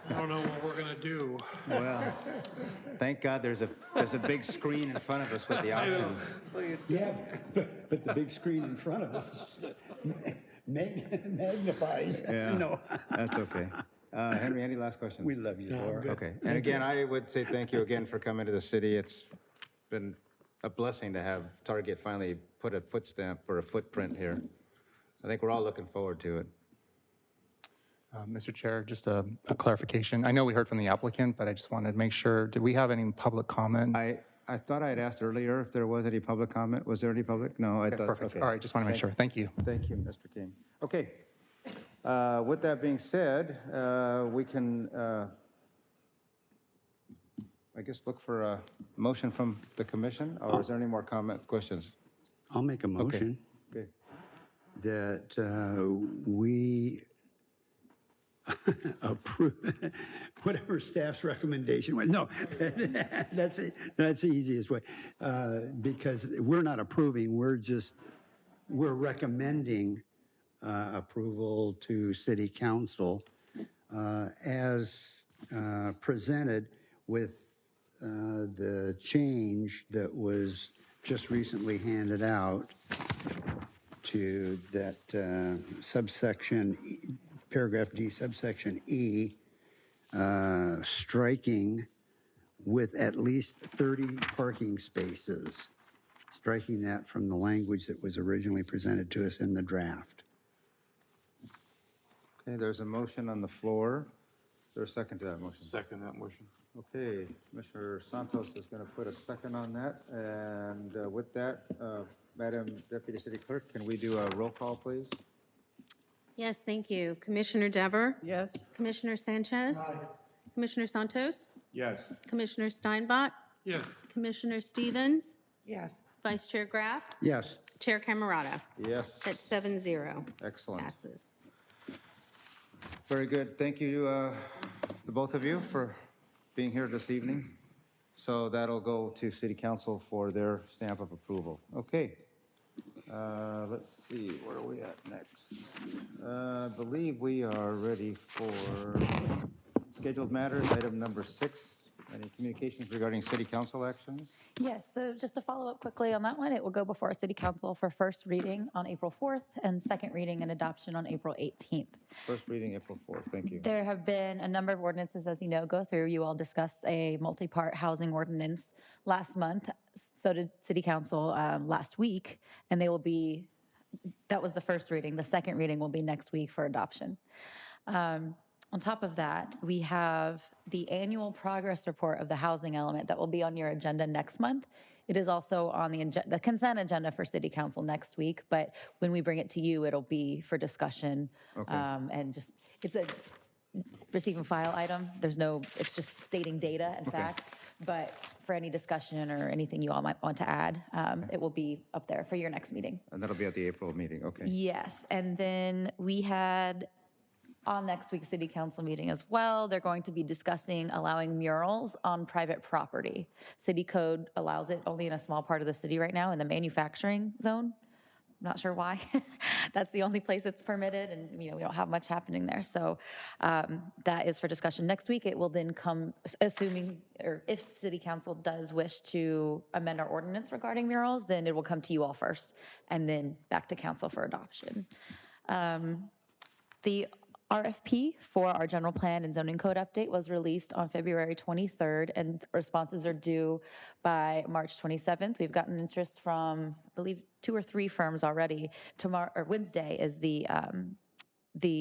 I don't know what we're going to do. Well, thank God there's a big screen in front of us with the options. Yeah, but the big screen in front of us magnifies. Yeah, No. that's okay. Henry, any last questions? We love you, Laura. Okay, and again, I would say thank you again for coming to the city. It's been a blessing to have Target finally put a foot stamp or a footprint here. I think we're all looking forward to it. Mr. Chair, just a clarification. I know we heard from the applicant, but I just wanted to make sure, did we have any public comment? I thought I had asked earlier if there was any public comment. Was there any public? No, I Okay, thought. perfect. Okay. All right, just want to make sure. Thank you. Thank you, Mr. King. Okay. With that being said, we can, I guess, look for a motion from the commission, or is there any more questions? I'll make a motion Okay. that we approve whatever staff's recommendation was. No, that's the easiest way, because we're not approving, we're recommending approval to city council as presented with the change that was just recently handed out to that subsection, paragraph D, subsection E, striking with at least 30 parking spaces, striking that from the language that was originally presented to us in the draft. Okay, there's a motion on the floor. Is there a second to that motion? Second that motion. Okay, Commissioner Santos is going to put a second on that. And with that, Madam Deputy City Clerk, can we do a roll call, please? Yes, thank you. Commissioner Dever? Yes. Commissioner Sanchez? Commissioner Santos? Yes. Commissioner Steinbach? Yes. Commissioner Stevens? Yes. Vice Chair Graff? Yes. Chair Camerata? Yes. That's 7-0. Excellent. Passes. Very good. Thank you, the both of you, for being here this evening. So that'll go to City Council for their stamp of approval. Okay. Let's see, where are we at next? I believe we are ready for scheduled matters, item number 6. Any communications regarding City Council actions? Yes, so just to follow up quickly on that one, it will go before City Council for first reading on April 4th and second reading and adoption on April 18th. First reading, April 4th. Thank you. There have been a number of ordinances, as you know, go through. You all discussed a multi-part housing ordinance last month. So did City Council last week, and that was the first reading. The second reading will be next week for adoption. On top of that, we have the annual progress report of the housing element that will be on your agenda next month. It is also on the consent agenda for City Council next week, but when we bring it to you, it'll be for discussion. Okay. And it's a receive and file item. It's just stating data and facts, but for any discussion or anything you all might want to add, it will be up there for your next meeting. And that'll be at the April meeting. Okay. Yes, and then we had on next week's city council meeting as well, they're going to be discussing allowing murals on private property. City code allows it only in a small part of the city right now in the manufacturing zone. Not sure why. That's the only place it's permitted, and we don't have much happening there. So that is for discussion next week. It will then come, assuming, or if City Council does wish to amend our ordinance regarding murals, then it will come to you all first, and then back to council for adoption. The RFP for our general plan and zoning code update was released on February 23rd, and responses are due by March 27th. We've gotten interest from, I believe, 2 or 3 firms already. Tomorrow, or Wednesday, is the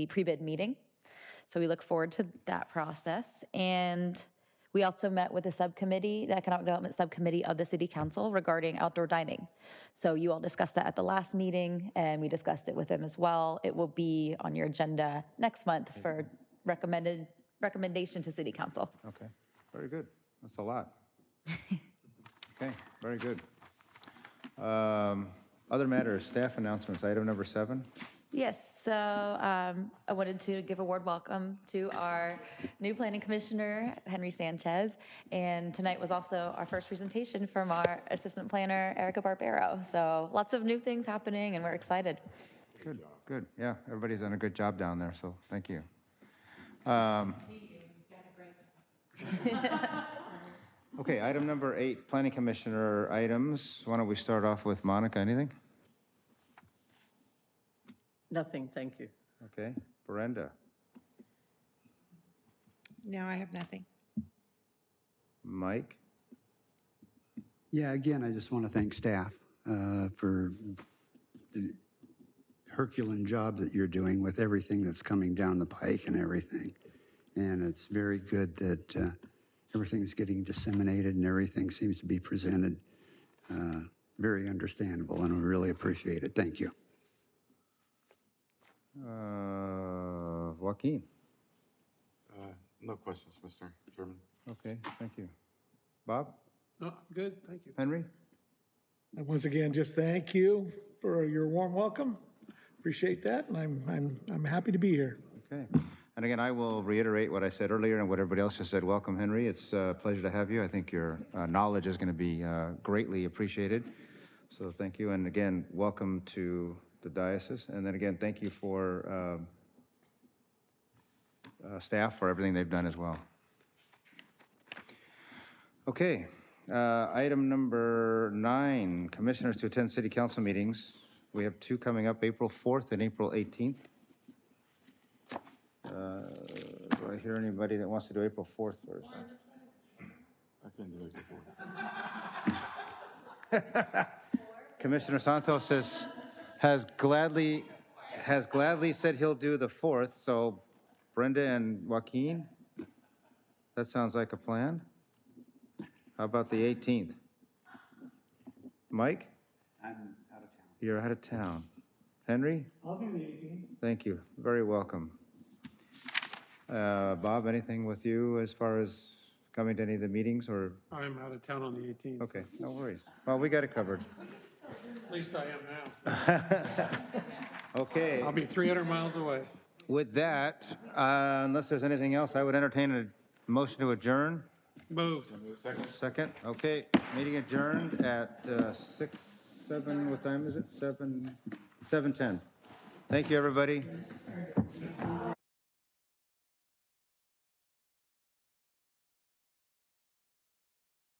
pre-bid meeting. So we look forward to that process. And we also met with the subcommittee, the Economic Development Subcommittee of the City Council regarding outdoor dining. So you all discussed that at the last meeting, and we discussed it with them as well. It will be on your agenda next month for recommendation to City Council. Okay, very good. That's a lot. Okay, very good. Other matters, staff announcements, item number 7. Yes, so I wanted to give a word welcome to our new planning commissioner, Henry Sanchez. And tonight was also our first presentation from our assistant planner, Erica Barbero. So lots of new things happening, and we're excited. Good, good. Yeah, everybody's done a good job down there, so thank you. Okay, item number 8, planning commissioner items. Why don't we start off with Monica, anything? Nothing, thank you. Okay, Brenda, No, I have nothing. Mike? Yeah, again, I just want to thank staff for the Herculean job that you're doing with everything that's coming down the pike and everything. And it's very good that everything's getting disseminated and everything seems to be presented very understandable, and we really appreciate it. Thank you. Joaquin? No questions, Mr. Chairman. Okay, thank you. Bob? No, good, thank you. Henry? And once again, just thank you for your warm welcome. Appreciate that, and I'm happy to be here. Okay. And again, I will reiterate what I said earlier and what everybody else just said. Welcome, Henry. It's a pleasure to have you. I think your knowledge is going to be greatly appreciated. So thank you. And again, welcome to the diocese. And then again, thank you for staff for everything they've done as well. Okay. Item number 9, commissioners to attend city council meetings. We have 2 coming up, April 4th and April 18th. Do I hear anybody that wants to do April 4th first? I can do it before. Commissioner Santos has gladly said he'll do the 4th, so Brenda and Joaquin, that sounds like a plan. How about the 18th? Mike? I'm out of town. You're out of town. Henry? I'll do the 18th. Thank you. Very welcome. Bob, anything with you as far as coming to any of the meetings, or? I'm out of town on the 18th. Okay, no worries. Well, we got it covered. At least I am now. Okay. I'll be 300 miles away. With that, unless there's anything else, I would entertain a motion to adjourn. Moved. Second, okay. Meeting adjourned at 7, what time is it? 7:10. Thank you, everybody.